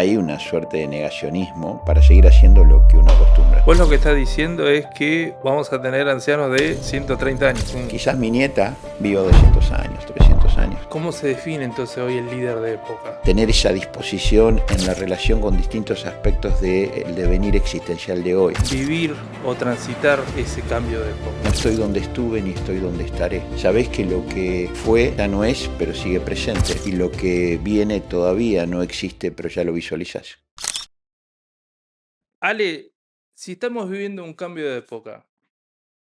hay una suerte de negacionismo para seguir haciendo lo que uno acostumbra. Vos lo que estás diciendo es que vamos a tener ancianos de 130 años. Quizás mi nieta viva 200 años, 300 años. ¿Cómo se define entonces hoy el líder de época? Tener esa disposición en la relación con distintos aspectos del devenir existencial de hoy. Vivir o transitar ese cambio de época. No estoy donde estuve ni estoy donde estaré. Sabés que lo que fue ya no es, pero sigue presente. Y lo que viene todavía no existe, pero ya lo visualizás. Ale, si estamos viviendo un cambio de época,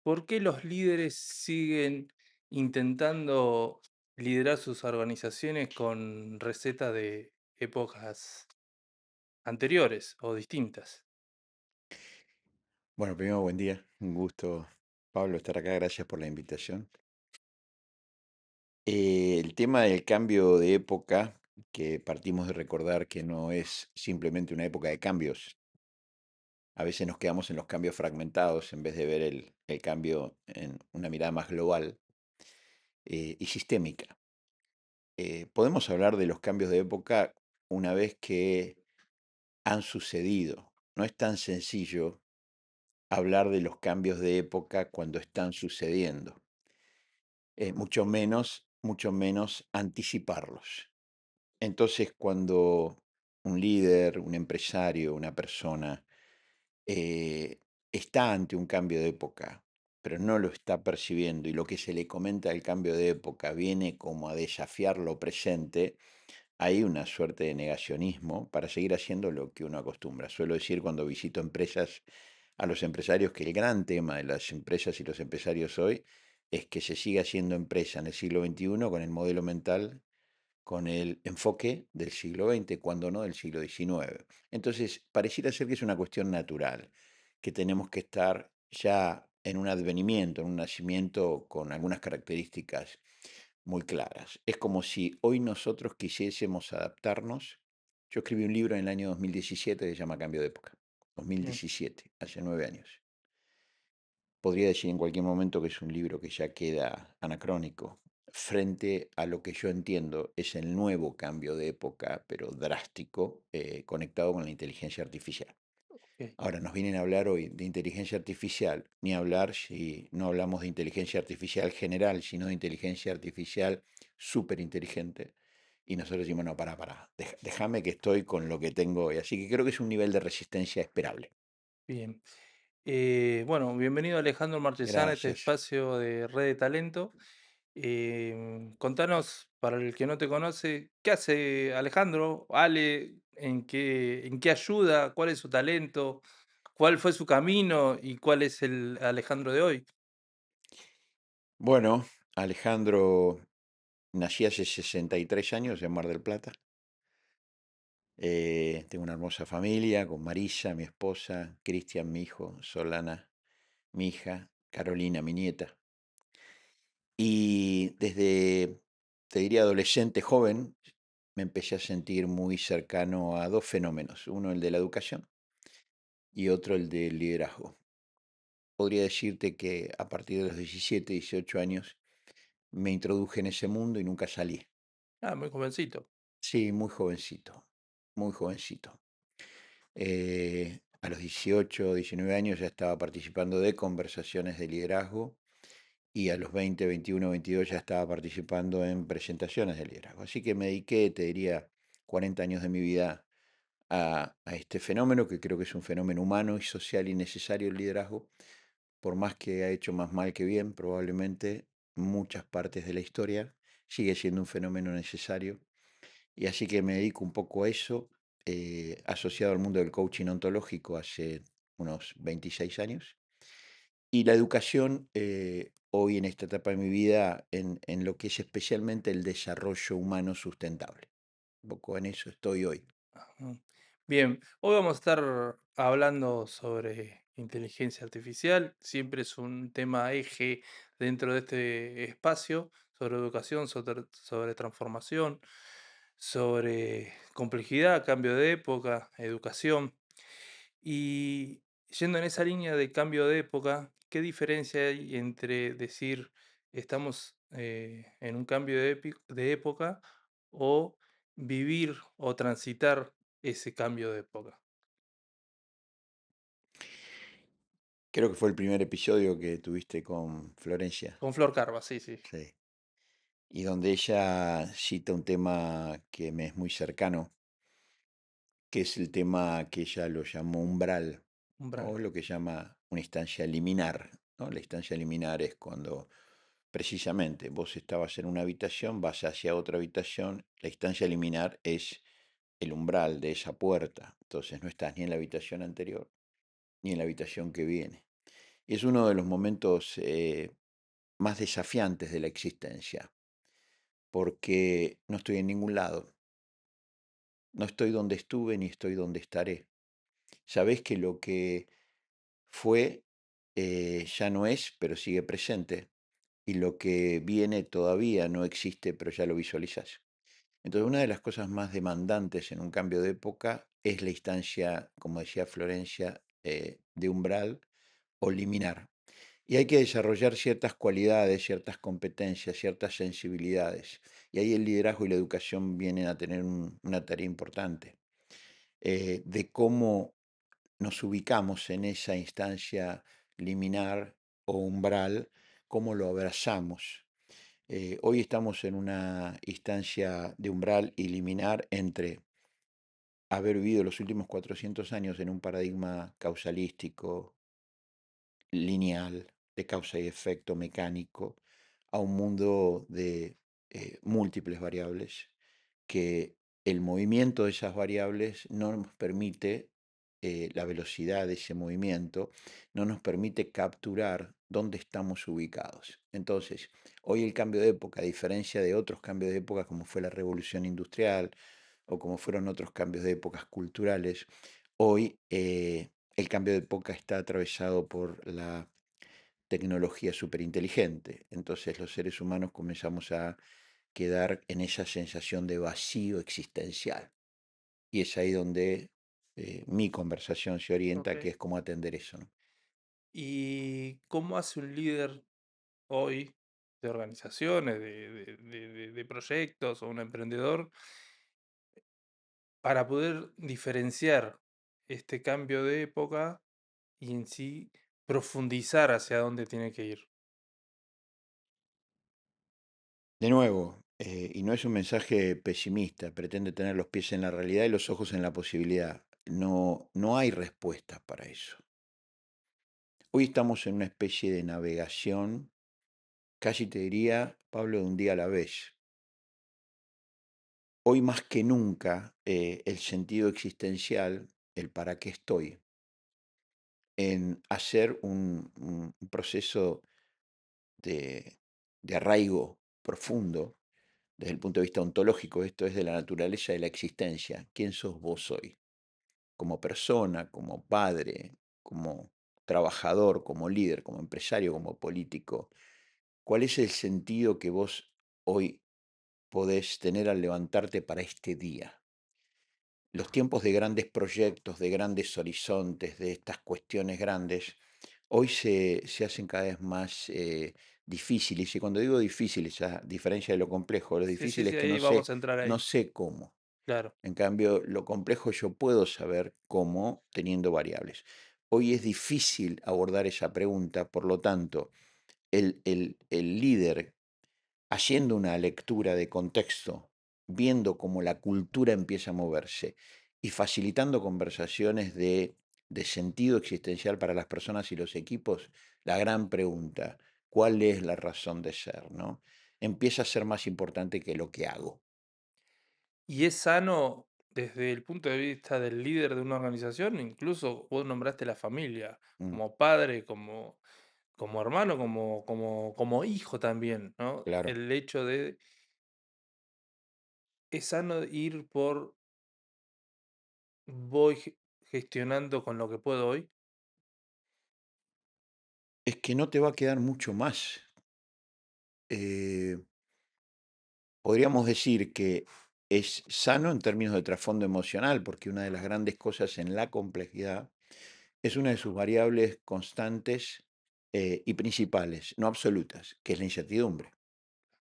¿por qué los líderes siguen intentando liderar sus organizaciones con recetas de épocas anteriores o distintas? Bueno, primero, buen día. Un gusto, Pablo, estar acá. Gracias por la invitación. El tema del cambio de época, que partimos de recordar que no es simplemente una época de cambios. A veces nos quedamos en los cambios fragmentados en vez de ver el cambio en una mirada más global y sistémica. Podemos hablar de los cambios de época una vez que han sucedido. No es tan sencillo hablar de los cambios de época cuando están sucediendo. Mucho menos anticiparlos. Entonces, cuando un líder, un empresario, una persona eh, está ante un cambio de época, pero no lo está percibiendo y lo que se le comenta del cambio de época viene como a desafiar lo presente, hay una suerte de negacionismo para seguir haciendo lo que uno acostumbra. Suelo decir cuando visito empresas a los empresarios que el gran tema de las empresas y los empresarios hoy es que se sigue haciendo empresa en el siglo XXI con el modelo mental, con el enfoque del siglo XX, cuando no del siglo XIX. Entonces, pareciera ser que es una cuestión natural, que tenemos que estar ya en un advenimiento, en un nacimiento con algunas características muy claras. Es como si hoy nosotros quisiésemos adaptarnos. Yo escribí un libro en el año 2017 que se llama Cambio de época. Mm. 2017, hace 9 años. Podría decir en cualquier momento que es un libro que ya queda anacrónico frente a lo que yo entiendo es el nuevo cambio de época, pero drástico, conectado con la inteligencia artificial. Ok. Ahora nos vienen a hablar hoy de inteligencia artificial, ni hablar si no hablamos de inteligencia artificial general, sino de inteligencia artificial súper inteligente. Y nosotros decimos, no, para, déjame que estoy con lo que tengo hoy. Así que creo que es un nivel de resistencia esperable. Bien. Bueno, bienvenido Alejandro Marchesán a este Gracias. espacio de Red de Talento. Contanos, para el que no te conoce, ¿qué hace Alejandro? Ale, ¿en qué ayuda? ¿Cuál es su talento? ¿Cuál fue su camino? ¿Y cuál es el Alejandro de hoy? Bueno, Alejandro, nací hace 63 años en Mar del Plata. Tengo una hermosa familia con Marisa, mi esposa, Cristian, mi hijo, Solana, mi hija, Carolina, mi nieta. Y desde, te diría, adolescente, joven, me empecé a sentir muy cercano a dos fenómenos. Uno, el de la educación, y otro, el del liderazgo. Podría decirte que a partir de los 17, 18 años me introduje en ese mundo y nunca salí. Ah, muy jovencito. Sí, muy jovencito, muy jovencito. A los 18, 19 años ya estaba participando de conversaciones de liderazgo y a los 20, 21, 22 ya estaba participando en presentaciones de liderazgo. Así que me dediqué, te diría, 40 años de mi vida a este fenómeno, que creo que es un fenómeno humano y social y necesario el liderazgo, por más que ha hecho más mal que bien, probablemente muchas partes de la historia, sigue siendo un fenómeno necesario. Y así que me dedico un poco a eso, asociado al mundo del coaching ontológico hace unos 26 años. Y la educación, hoy en esta etapa de mi vida, en lo que es especialmente el desarrollo humano sustentable. Un poco en eso estoy hoy. Ujú. Bien, hoy vamos a estar hablando sobre inteligencia artificial. Siempre es un tema eje dentro de este espacio, sobre educación, sobre transformación, sobre complejidad, cambio de época, educación. Y yendo en esa línea de cambio de época, ¿qué diferencia hay entre decir estamos en un cambio de época o vivir o transitar ese cambio de época? Creo que fue el primer episodio que tuviste con Florencia. Con Flor Carva, sí, sí, Sí. Y donde ella cita un tema que me es muy cercano, que es el tema que ella lo llamó umbral, umbral. o lo que llama una instancia liminar, ¿no? La instancia liminar es cuando precisamente vos estabas en una habitación, vas hacia otra habitación, la instancia liminar es el umbral de esa puerta, entonces no estás ni en la habitación anterior ni en la habitación que viene. Y es uno de los momentos más desafiantes de la existencia, porque no estoy en ningún lado, no estoy donde estuve ni estoy donde estaré. Sabés que lo que fue ya no es, pero sigue presente, y lo que viene todavía no existe, pero ya lo visualizás. Entonces, una de las cosas más demandantes en un cambio de época es la instancia, como decía Florencia, de umbral o liminar. Y hay que desarrollar ciertas cualidades, ciertas competencias, ciertas sensibilidades. Y ahí el liderazgo y la educación vienen a tener una tarea importante, de cómo nos ubicamos en esa instancia liminar o umbral, cómo lo abrazamos. Hoy estamos en una instancia de umbral y liminar entre haber vivido los últimos 400 años en un paradigma causalístico, lineal, de causa y efecto mecánico, a un mundo de múltiples variables, que el movimiento de esas variables no nos permite, la velocidad de ese movimiento, no nos permite capturar dónde estamos ubicados. Entonces, hoy el cambio de época, a diferencia de otros cambios de época como fue la revolución industrial o como fueron otros cambios de épocas culturales, hoy el cambio de época está atravesado por la tecnología superinteligente. Entonces los seres humanos comenzamos a quedar en esa sensación de vacío existencial. Y es ahí donde mi conversación se orienta, que Okey. es cómo atender eso, ¿no? ¿Y cómo hace un líder hoy de organizaciones, de proyectos o un emprendedor para poder diferenciar este cambio de época y en sí profundizar hacia dónde tiene que ir? De nuevo, y no es un mensaje pesimista, pretende tener los pies en la realidad y los ojos en la posibilidad. No, no hay respuestas para eso. Hoy estamos en una especie de navegación, casi te diría, Pablo, de un día a la vez. Hoy más que nunca, el sentido existencial, el para qué estoy, en hacer un proceso de, de arraigo profundo desde el punto de vista ontológico, esto es de la naturaleza de la existencia. ¿Quién sos vos hoy? Como persona, como padre, como trabajador, como líder, como empresario, como político. ¿Cuál es el sentido que vos hoy podés tener al levantarte para este día? Los tiempos de grandes proyectos, de grandes horizontes, de estas cuestiones grandes, hoy se hacen cada vez más difíciles. Y cuando digo difíciles, a diferencia de lo complejo, lo Sí, sí, difícil es sí, que ahí vamos a entrar no ahí. sé cómo. Claro. En cambio, lo complejo yo puedo saber cómo teniendo variables. Hoy es difícil abordar esa pregunta, por lo tanto, el líder haciendo una lectura de contexto, viendo cómo la cultura empieza a moverse y facilitando conversaciones de sentido existencial para las personas y los equipos, la gran pregunta, ¿cuál es la razón de ser, no? Empieza a ser más importante que lo que hago. ¿Y es sano desde el punto de vista del líder de una organización? Incluso vos nombraste la familia, Mm, como padre, como hermano, como hijo también, ¿no? claro. El hecho de, es sano ir por voy gestionando con lo que puedo hoy. Es que no te va a quedar mucho más. Eh, Podríamos decir que es sano en términos de trasfondo emocional, porque una de las grandes cosas en la complejidad es una de sus variables constantes y principales, no absolutas, que es la incertidumbre.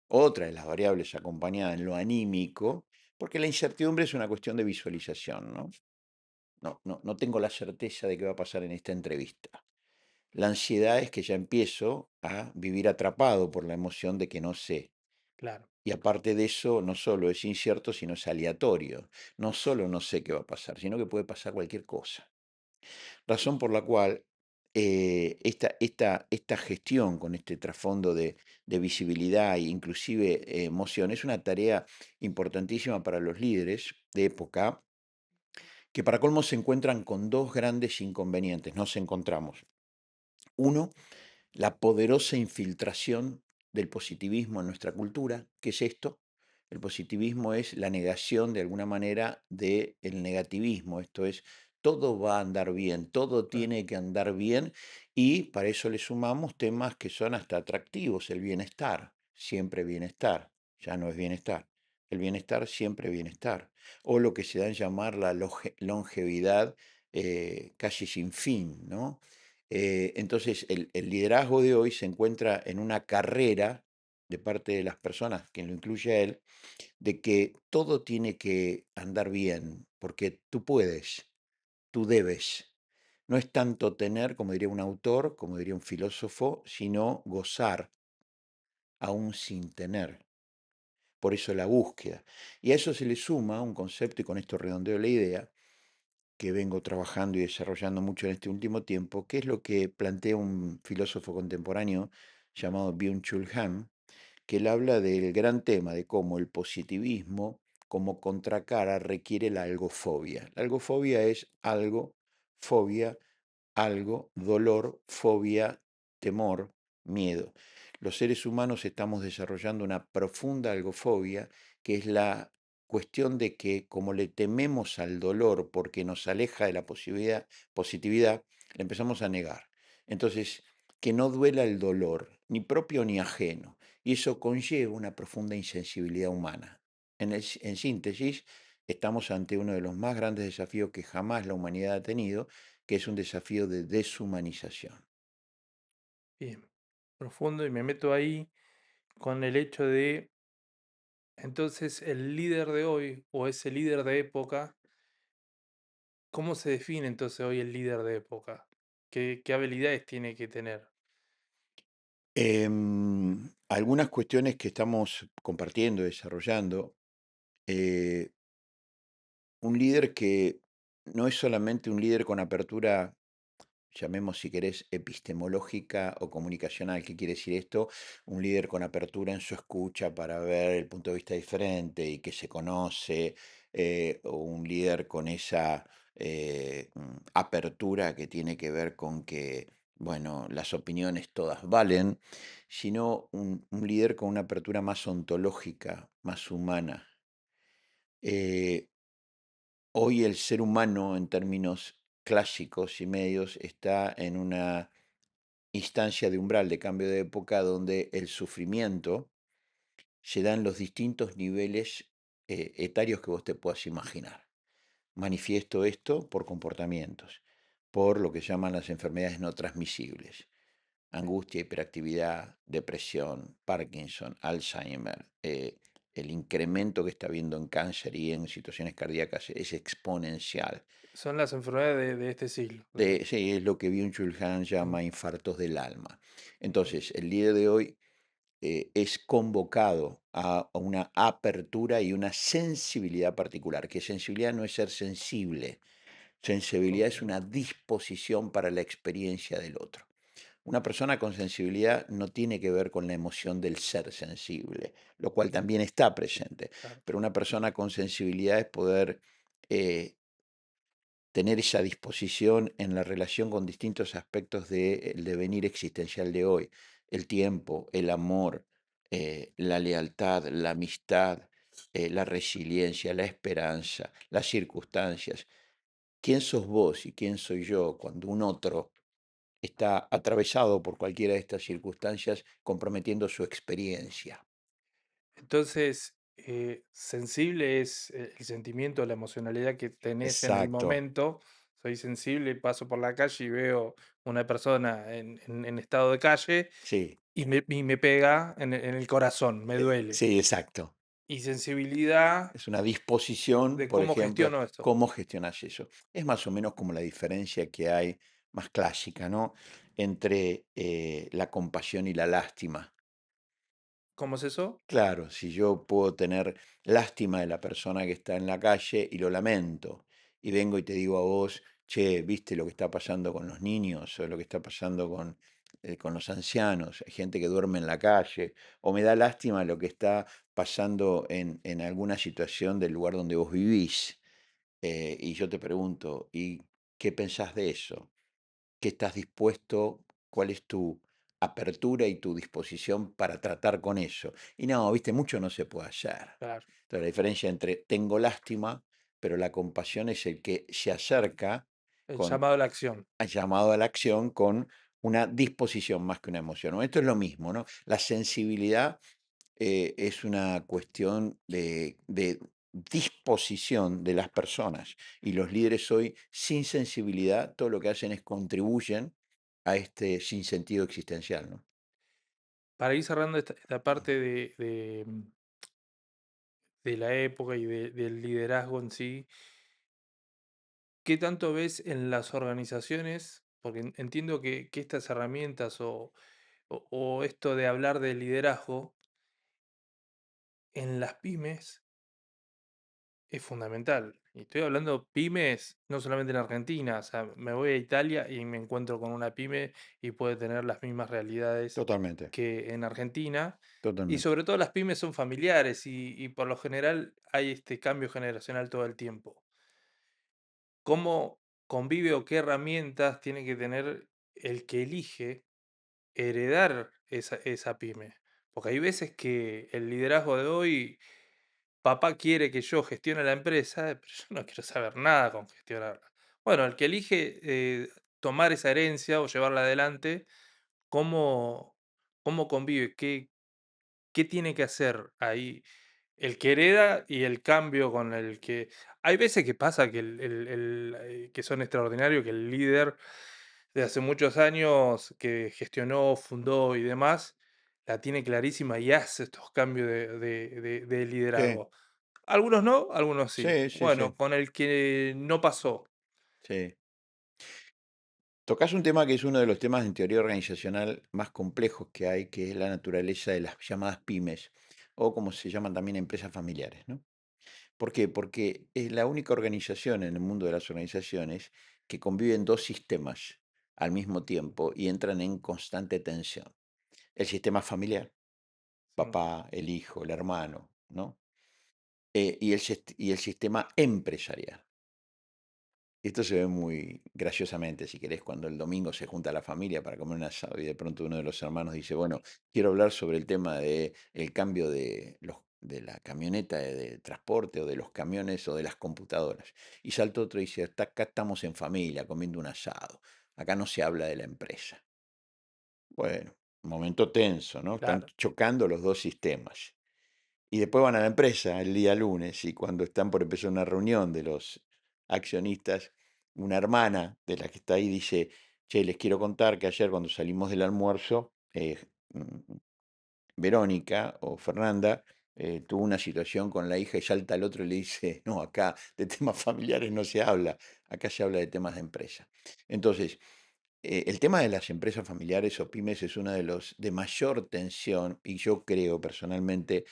Otra de las variables acompañada en lo anímico Porque la incertidumbre es una cuestión de visualización, ¿no? No tengo la certeza de qué va a pasar en esta entrevista. La ansiedad es que ya empiezo a vivir atrapado por la emoción de que no sé. Claro, Y aparte de eso, no solo es incierto, sino es aleatorio. No solo no sé qué va a pasar, sino que puede pasar cualquier cosa. Razón por la cual esta gestión con este trasfondo de visibilidad e inclusive emoción es una tarea importantísima para los líderes de época que para colmo se encuentran con dos grandes inconvenientes. Nos encontramos. Uno, la poderosa infiltración del positivismo en nuestra cultura. ¿Qué es esto? El positivismo es la negación de alguna manera del negativismo. Esto es, todo va a andar bien, todo claro. tiene que andar bien y para eso le sumamos temas que son hasta atractivos, el bienestar, siempre bienestar, ya no es bienestar. El bienestar siempre bienestar. O lo que se da en llamar la longevidad casi sin fin, ¿no? Entonces, el liderazgo de hoy se encuentra en una carrera de parte de las personas, que lo incluye a él, de que todo tiene que andar bien, porque tú puedes, tú debes. No es tanto tener, como diría un autor, como diría un filósofo, sino gozar aún sin tener. Por eso la búsqueda. Y a eso se le suma un concepto, y con esto redondeo la idea, que vengo trabajando y desarrollando mucho en este último tiempo, que es lo que plantea un filósofo contemporáneo llamado Byung-Chul Han, que él habla del gran tema de cómo el positivismo como contracara requiere la algofobia. La algofobia es algo, fobia, algo, dolor, fobia, temor, miedo. Los seres humanos estamos desarrollando una profunda algofobia, que es la cuestión de que como le tememos al dolor porque nos aleja de la positividad, le empezamos a negar. Entonces, que no duela el dolor, ni propio ni ajeno, y eso conlleva una profunda insensibilidad humana. En síntesis, estamos ante uno de los más grandes desafíos que jamás la humanidad ha tenido, que es un desafío de deshumanización. Bien, profundo y me meto ahí con el hecho de, entonces, el líder de hoy o ese líder de época, ¿cómo se define entonces hoy el líder de época? ¿Qué habilidades tiene que tener? Algunas cuestiones que estamos compartiendo, desarrollando, eh, un líder que no es solamente un líder con apertura, llamemos si querés, epistemológica o comunicacional. ¿Qué quiere decir esto? Un líder con apertura en su escucha para ver el punto de vista diferente y que se conoce, o un líder con esa apertura que tiene que ver con que, bueno, las opiniones todas valen, sino un líder con una apertura más ontológica, más humana. Eh, Hoy el ser humano, en términos clásicos y medios, está en una instancia de umbral de cambio de época donde el sufrimiento se da en los distintos niveles etarios que vos te puedas imaginar. Manifiesto esto por comportamientos, por lo que llaman las enfermedades no transmisibles: angustia, hiperactividad, depresión, Parkinson, Alzheimer. El incremento que está habiendo en cáncer y en situaciones cardíacas es exponencial. Son las enfermedades de este siglo. Sí, es lo que Byung-Chul Han Mm, llama infartos del alma. bien, Entonces, el día de hoy es convocado a una apertura y una sensibilidad particular, que sensibilidad no es ser sensible, sensibilidad ok, es una disposición para la experiencia del otro. Una persona con sensibilidad no tiene que ver con la emoción del ser sensible, lo cual también está presente, claro. pero una persona con sensibilidad es poder eh, tener esa disposición en la relación con distintos aspectos del devenir existencial de hoy: el tiempo, el amor, la lealtad, la amistad, la resiliencia, la esperanza, las circunstancias. ¿Quién sos vos y quién soy yo cuando un otro está atravesado por cualquiera de estas circunstancias, comprometiendo su experiencia? Entonces, sensible es el sentimiento, la emocionalidad que tenés en el Exacto, momento. Soy sensible, paso por la calle y veo una persona en estado de calle sí, y me pega en el corazón, me duele. sí, exacto. y sensibilidad Es una disposición, de por cómo ejemplo, gestiono esto. cómo gestionas eso. Es más o menos como la diferencia que hay más clásica, ¿no? Entre la compasión y la lástima. ¿Cómo es eso? Claro, si yo puedo tener lástima de la persona que está en la calle y lo lamento, y vengo y te digo a vos, che, ¿viste lo que está pasando con los niños o lo que está pasando con los ancianos? Hay gente que duerme en la calle, o me da lástima lo que está pasando en alguna situación del lugar donde vos vivís. Y yo te pregunto, ¿y qué pensás de eso? ¿Qué estás dispuesto? ¿Cuál es tu apertura y tu disposición para tratar con eso? Y no, viste, mucho no se puede hacer. Claro, Entonces, la diferencia entre tengo lástima, pero la compasión es el que se acerca el con llamado a la acción. ha llamado a la acción con una disposición más que una emoción, ¿no? Esto es lo mismo, ¿no? La sensibilidad es una cuestión de disposición de las personas. Y los líderes hoy, sin sensibilidad, todo lo que hacen es contribuyen a este sinsentido existencial, ¿no? Para ir cerrando esta parte de la época y del liderazgo en sí, ¿qué tanto ves en las organizaciones? Porque entiendo que estas herramientas o esto de hablar de liderazgo en las pymes es fundamental. Y estoy hablando pymes no solamente en Argentina, o sea, me voy a Italia y me encuentro con una pyme y puede tener las mismas realidades Totalmente, que en Argentina. Y totalmente. sobre todo las pymes son familiares y por lo general hay este cambio generacional todo el tiempo. ¿Cómo convive o qué herramientas tiene que tener el que elige heredar esa pyme? Porque hay veces que el liderazgo de hoy, papá quiere que yo gestione la empresa, pero yo no quiero saber nada con gestionarla. Bueno, el que elige tomar esa herencia o llevarla adelante, ¿cómo, cómo convive? ¿Qué tiene que hacer ahí el que hereda y el cambio con el que hay veces que pasa que que son extraordinarios, que el líder de hace muchos años que gestionó, fundó y demás, la tiene clarísima y hace estos cambios de Sí, liderazgo. Algunos no, algunos sí. sí, sí, Bueno, sí, con el que no pasó. sí. Tocas un tema que es uno de los temas en teoría organizacional más complejos que hay, que es la naturaleza de las llamadas pymes, o como se llaman también empresas familiares, ¿no? ¿Por qué? Porque es la única organización en el mundo de las organizaciones que conviven dos sistemas al mismo tiempo y entran en constante tensión. El sistema familiar, Sí, papá, el hijo, el hermano, ¿no? Y el sistema empresarial. Esto se ve muy graciosamente, si querés, cuando el domingo se junta la familia para comer un asado y de pronto uno de los hermanos dice, bueno, quiero hablar sobre el tema de el cambio de la camioneta de transporte o de los camiones o de las computadoras. Y salta otro y dice, Acá estamos en familia comiendo un asado. Acá no se habla de la empresa". Bueno, momento tenso, ¿no? Están claro, chocando los dos sistemas. Y después van a la empresa el día lunes y cuando están por empezar una reunión de los accionistas, una hermana de la que está ahí dice, che, les quiero contar que ayer cuando salimos del almuerzo, Verónica o Fernanda tuvo una situación con la hija y salta al otro y le dice, no, acá de temas familiares no se habla, acá se habla de temas de empresa. Entonces, el tema de las empresas familiares o pymes es uno de los de mayor tensión y yo creo personalmente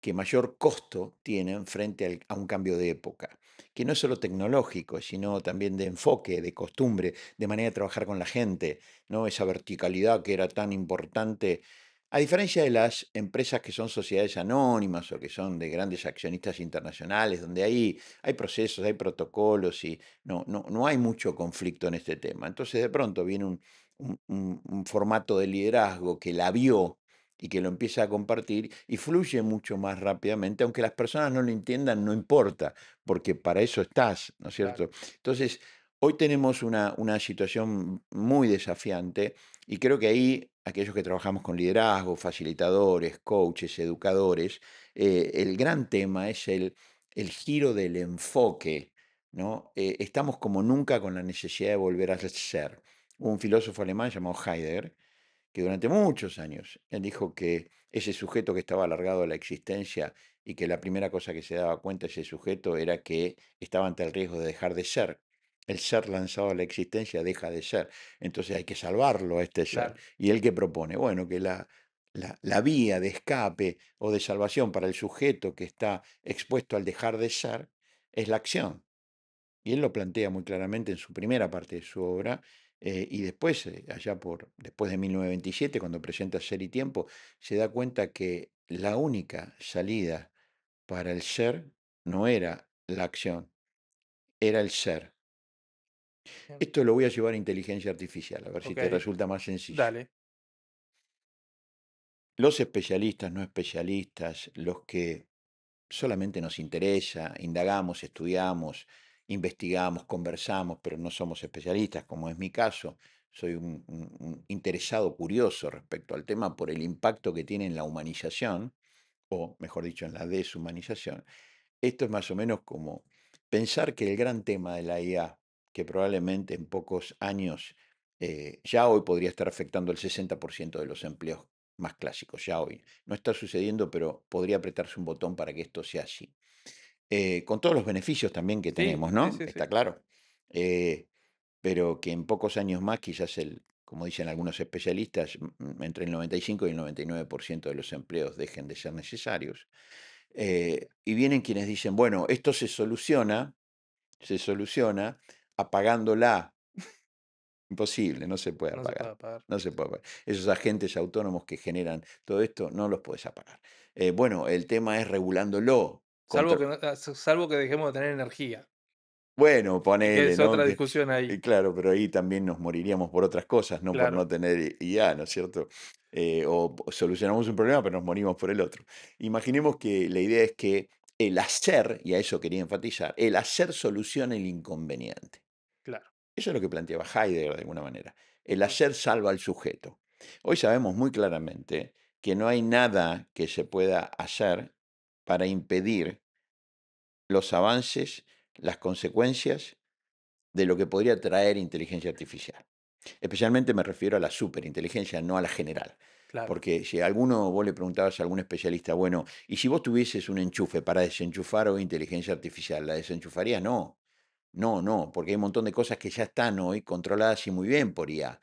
que mayor costo tienen frente a un cambio de época, que no es solo tecnológico, sino también de enfoque, de costumbre, de manera de trabajar con la gente, ¿no? Esa verticalidad que era tan importante. A diferencia de las empresas que son sociedades anónimas o que son de grandes accionistas internacionales, donde ahí hay procesos, hay protocolos y no hay mucho conflicto en este tema. Entonces, de pronto viene un formato de liderazgo que la vio y que lo empieza a compartir y fluye mucho más rápidamente, aunque las personas no lo entiendan, no importa, porque para eso estás, ¿no es claro. cierto? Entonces, hoy tenemos una situación muy desafiante y creo que ahí aquellos que trabajamos con liderazgo, facilitadores, coaches, educadores, el gran tema es el giro del enfoque, ¿no? Estamos como nunca con la necesidad de volver a ser. Hubo un filósofo alemán llamado Heidegger, que durante muchos años él dijo que ese sujeto que estaba alargado a la existencia y que la primera cosa que se daba cuenta ese sujeto era que estaba ante el riesgo de dejar de ser. El ser lanzado a la existencia deja de ser. Entonces hay que salvarlo a este ser. claro, ¿Y él qué propone? Bueno, que la vía de escape o de salvación para el sujeto que está expuesto al dejar de ser es la acción. Y él lo plantea muy claramente en su primera parte de su obra, y después, después de 1927, cuando presenta Ser y Tiempo, se da cuenta que la única salida para el ser no era la acción, era el ser. bien, Esto lo voy a llevar a inteligencia artificial, a ver si te okey, resulta más sencillo. dale, Los especialistas, no especialistas, los que solamente nos interesa, indagamos, estudiamos, investigamos, conversamos, pero no somos especialistas, como es mi caso. Soy un interesado curioso respecto al tema por el impacto que tiene en la humanización, o mejor dicho, en la deshumanización. Esto es más o menos como pensar que el gran tema de la IA, que probablemente en pocos años, ya hoy podría estar afectando el 60% de los empleos más clásicos, ya hoy. No está sucediendo, pero podría apretarse un botón para que esto sea así. Con todos los beneficios también que sí, tenemos, sí, ¿no? sí, sí, Está claro. Eh, pero que en pocos años más, quizás como dicen algunos especialistas, entre el 95 y el 99% de los empleos dejen de ser necesarios. Y vienen quienes dicen, bueno, esto se soluciona apagándola. Imposible, no se puede no se puede apagar. apagar. No se puede apagar. Esos agentes autónomos que generan todo esto, no los puedes apagar. Bueno, el tema es regulándolo. Salvo que no salvo que dejemos de tener energía, Bueno, y que ponele, es ¿no? otra discusión ahí. Claro, pero ahí también nos moriríamos por otras cosas, no por Claro, no tener IA, ¿no es cierto? Solucionamos un problema, pero nos morimos por el otro. Imaginemos que la idea es que el hacer, y a eso quería enfatizar, el hacer soluciona el inconveniente. claro, Eso es lo que planteaba Heidegger de alguna manera. El ujú, hacer salva al sujeto. Hoy sabemos muy claramente que no hay nada que se pueda hacer para impedir los avances, las consecuencias de lo que podría traer inteligencia artificial. Especialmente me refiero a la superinteligencia, no a la general. claro, Porque si a alguno vos le preguntabas a algún especialista, bueno, y si vos tuvieses un enchufe para desenchufar o inteligencia artificial, ¿la desenchufarías? No, no, porque hay un montón de cosas que ya están hoy controladas y muy bien por IA,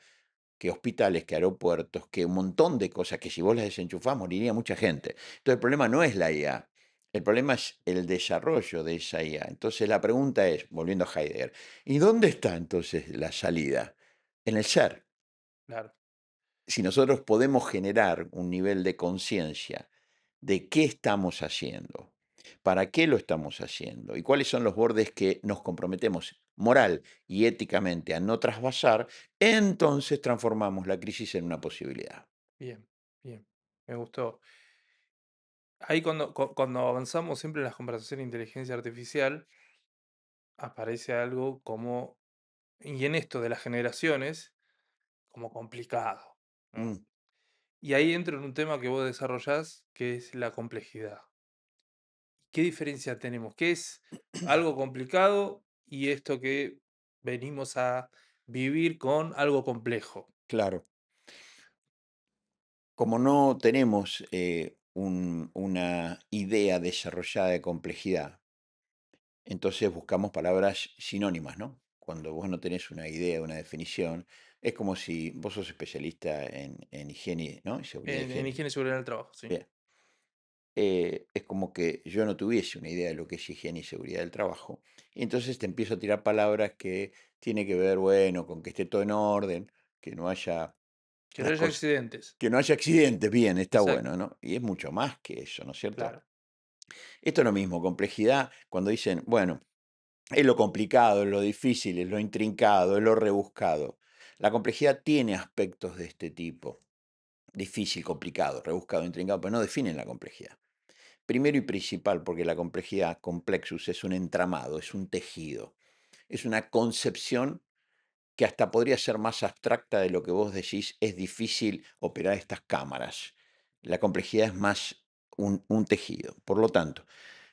que hospitales, que aeropuertos, que un montón de cosas que si vos las desenchufás moriría mucha gente. Entonces el problema no es la IA, el problema es el desarrollo de esa IA. Entonces la pregunta es, volviendo a Heidegger, ¿y dónde está entonces la salida? En el ser. claro, Si nosotros podemos generar un nivel de conciencia de qué estamos haciendo, para qué lo estamos haciendo y cuáles son los bordes que nos comprometemos moral y éticamente a no trasvasar, entonces transformamos la crisis en una posibilidad. bien, bien, me gustó. Ahí cuando avanzamos siempre en las conversaciones de inteligencia artificial, aparece algo como y en esto de las generaciones, como complicado, ¿no? Mm, Y ahí entro en un tema que vos desarrollás, que es la complejidad. ¿Qué diferencia tenemos? ¿Qué es algo complicado y esto que venimos a vivir con algo complejo? claro, como no tenemos una idea desarrollada de complejidad, entonces buscamos palabras sinónimas, ¿no? Cuando vos no tenés una idea, una definición, es como si vos sos especialista en higiene, ¿no? Y seguridad En higiénica. higiene y seguridad del trabajo, sí. Bien. Es como que yo no tuviese una idea de lo que es higiene y seguridad del trabajo. Y entonces te empiezo a tirar palabras que tiene que ver, bueno, con que esté todo en orden, que no haya Que no las haya cosas, accidentes. que no haya accidentes, bien, está Exacto, bueno, ¿no? Y es mucho más que eso, ¿no es cierto? claro. Esto es lo mismo, complejidad, cuando dicen, bueno, es lo complicado, es lo difícil, es lo intrincado, es lo rebuscado. La complejidad tiene aspectos de este tipo, difícil, complicado, rebuscado, intrincado, pero no definen la complejidad. Primero y principal, porque la complejidad, complexus, es un entramado, es un tejido, es una concepción que hasta podría ser más abstracta de lo que vos decís, es difícil operar estas cámaras. La complejidad es más un tejido. Por lo tanto,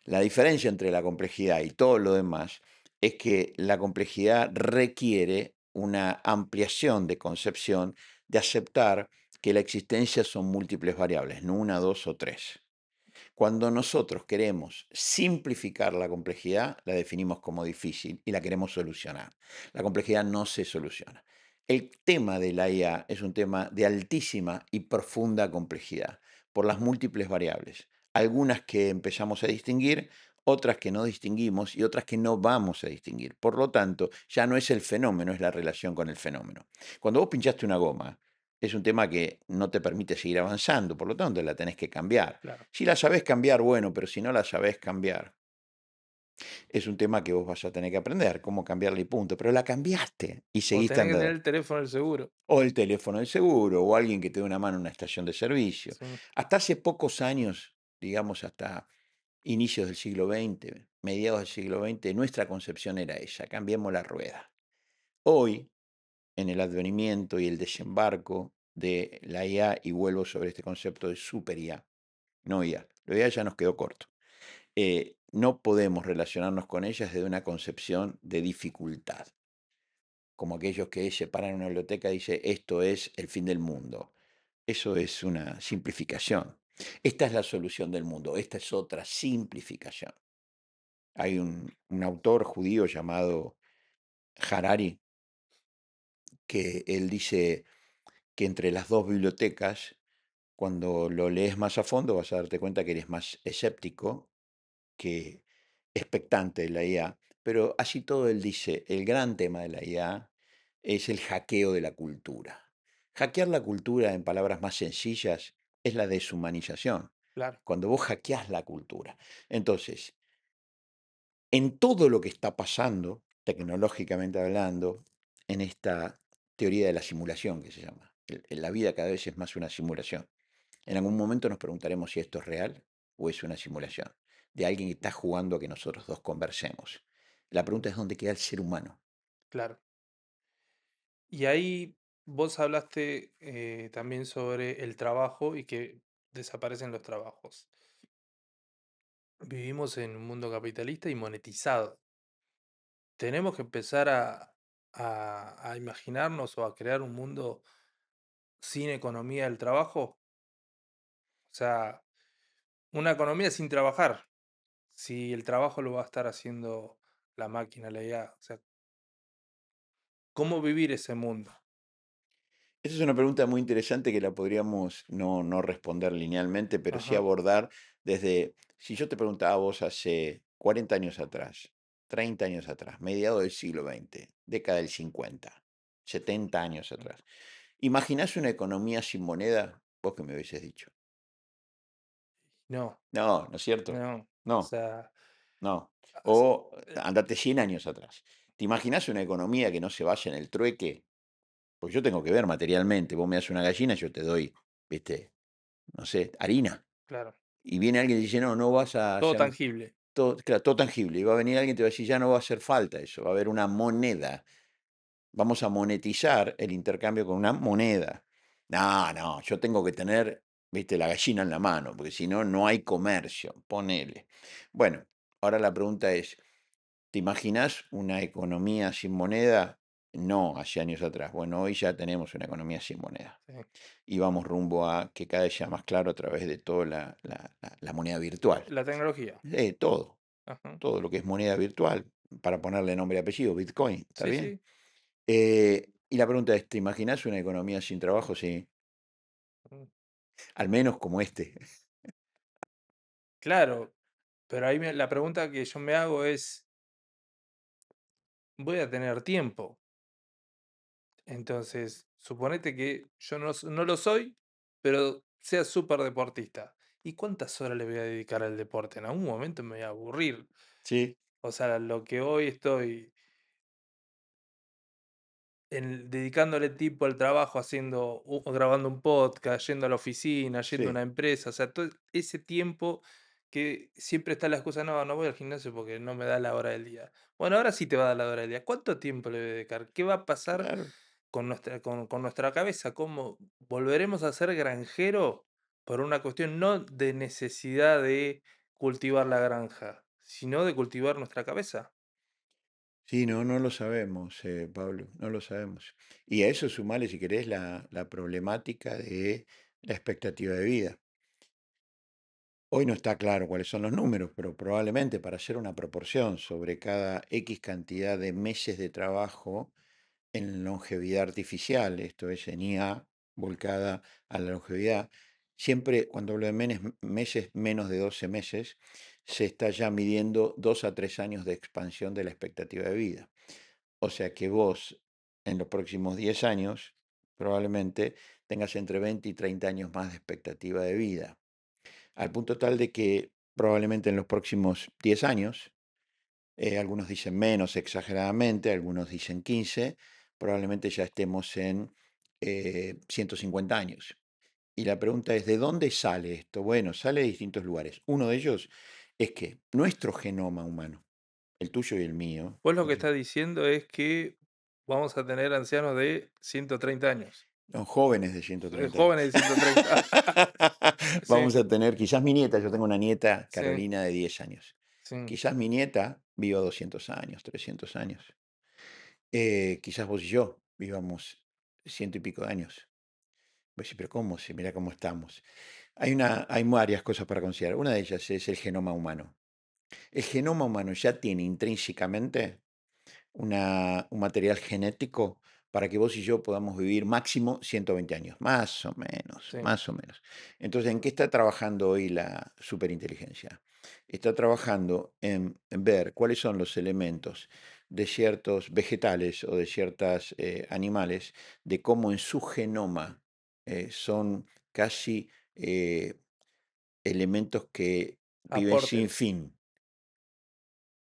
la diferencia entre la complejidad y todo lo demás es que la complejidad requiere una ampliación de concepción, de aceptar que la existencia son múltiples variables, no una, dos o tres. Cuando nosotros queremos simplificar la complejidad, la definimos como difícil y la queremos solucionar. La complejidad no se soluciona. El tema de la IA es un tema de altísima y profunda complejidad por las múltiples variables. Algunas que empezamos a distinguir, otras que no distinguimos y otras que no vamos a distinguir. Por lo tanto, ya no es el fenómeno, es la relación con el fenómeno. Cuando vos pinchaste una goma, es un tema que no te permite seguir avanzando, por lo tanto la tenés que cambiar. Claro. Si la sabés cambiar, bueno, pero si no la sabés cambiar, es un tema que vos vas a tener que aprender, cómo cambiarla y punto. Pero la cambiaste y O seguiste tenés que tener andando. el teléfono del seguro. O el teléfono del seguro, o alguien que te dé una mano en una estación de servicio. Sí, Hasta hace pocos años, digamos hasta inicios del siglo XX, mediados del siglo XX, nuestra concepción era esa, cambiemos la rueda. Hoy, en el advenimiento y el desembarco de la IA, y vuelvo sobre este concepto de super IA, no IA, lo IA ya nos quedó corto. No podemos relacionarnos con ellas desde una concepción de dificultad, como aquellos que se paran en una biblioteca y dicen, esto es el fin del mundo. Eso es una simplificación. Esta es la solución del mundo, esta es otra simplificación. Hay un autor judío llamado Harari que él dice que entre las dos bibliotecas, cuando lo lees más a fondo, vas a darte cuenta que eres más escéptico que expectante de la IA, pero así todo él dice, el gran tema de la IA es el hackeo de la cultura. Hackear la cultura, en palabras más sencillas, es la deshumanización. claro, Cuando vos hackeás la cultura. Entonces, en todo lo que está pasando, tecnológicamente hablando, en esta teoría de la simulación que se llama, la vida cada vez es más una simulación. En algún momento nos preguntaremos si esto es real o es una simulación de alguien que está jugando a que nosotros dos conversemos. La pregunta es dónde queda el ser humano. claro. Y ahí vos hablaste también sobre el trabajo y que desaparecen los trabajos. Vivimos en un mundo capitalista y monetizado. Tenemos que empezar a imaginarnos o a crear un mundo sin economía del trabajo. O sea, una economía sin trabajar. Si el trabajo lo va a estar haciendo la máquina, la IA. O sea, ¿cómo vivir ese mundo? Esa es una pregunta muy interesante que la podríamos no responder linealmente, pero sí Ajá, abordar desde, si yo te preguntaba a vos hace 40 años atrás, 30 años atrás, mediados del siglo XX, década del 50, 70 años mm, atrás, ¿imaginás una economía sin moneda? Vos que me hubieses dicho. no, No, ¿no es cierto? no. O No. sea, No. as- O eh, andate 100 años atrás. ¿Te imaginas una economía que no se basa en el trueque? Pues yo tengo que ver materialmente. Vos me das una gallina, yo te doy, viste, no sé, harina. claro, Y viene alguien y dice, no, no vas a todo hacer tangible, todo, claro, todo tangible. Y va a venir alguien y te va a decir, ya no va a hacer falta eso. Va a haber una moneda. Vamos a monetizar el intercambio con una moneda. No, no, yo tengo que tener, viste, la gallina en la mano, porque si no, no hay comercio. Ponele. Bueno, ahora la pregunta es, ¿te imaginas una economía sin moneda? No, hace años atrás. Bueno, hoy ya tenemos una economía sin moneda. sí. Y vamos rumbo a que cada vez sea más claro a través de toda la moneda virtual. La tecnología. Todo, Ajá. todo lo que es moneda virtual, para ponerle nombre y apellido, Bitcoin, ¿está Sí, bien? sí. Y la pregunta es, ¿te imaginas una economía sin trabajo? Sí, Mm, al menos como este. claro, pero ahí la pregunta que yo me hago es, ¿voy a tener tiempo? Entonces, suponete que yo no lo soy, pero sea súper deportista. ¿Y cuántas horas le voy a dedicar al deporte? En algún momento me voy a aburrir. Sí, O sea, lo que hoy estoy dedicándole tiempo al trabajo, haciendo, grabando un podcast, yendo a la oficina, yendo a una sí, empresa, o sea, todo ese tiempo que siempre está la excusa, no, no voy al gimnasio porque no me da la hora del día. Bueno, ahora sí te va a dar la hora del día. ¿Cuánto tiempo le voy a dedicar? ¿Qué va a pasar claro. con nuestra cabeza? ¿Cómo volveremos a ser granjero por una cuestión no de necesidad de cultivar la granja, sino de cultivar nuestra cabeza? Sí, no, no lo sabemos, Pablo, no lo sabemos. Y a eso sumale, si querés, la problemática de la expectativa de vida. Hoy no está claro cuáles son los números, pero probablemente para hacer una proporción sobre cada X cantidad de meses de trabajo en longevidad artificial, esto es en IA volcada a la longevidad, siempre cuando hablo de meses, menos de 12 meses, se está ya midiendo 2 a 3 años de expansión de la expectativa de vida. O sea que vos en los próximos 10 años probablemente tengas entre 20 y 30 años más de expectativa de vida, al punto tal de que probablemente en los próximos 10 años, algunos dicen menos exageradamente, algunos dicen 15, probablemente ya estemos en 150 años. Y la pregunta es, ¿de dónde sale esto? Bueno, sale de distintos lugares. Uno de ellos es que nuestro genoma humano, el tuyo y el mío, Vos lo que estás diciendo es que vamos a tener ancianos de 130 años, son jóvenes de 130 años. jóvenes de 130. Vamos Sí, a tener, quizás mi nieta, yo tengo una nieta, sí, Carolina, de 10 años. sí. Quizás mi nieta viva 200 años, 300 años. Quizás vos y yo vivamos ciento y pico de años. Pues sí, pero ¿cómo? Si mira cómo estamos. Hay varias cosas para considerar. Una de ellas es el genoma humano. El genoma humano ya tiene intrínsecamente un material genético para que vos y yo podamos vivir máximo 120 años, más o menos, Sí, más o menos. Entonces, ¿en qué está trabajando hoy la superinteligencia? Está trabajando en ver cuáles son los elementos de ciertos vegetales o de ciertos animales, de cómo en su genoma son casi elementos que viven sin aportes, fin.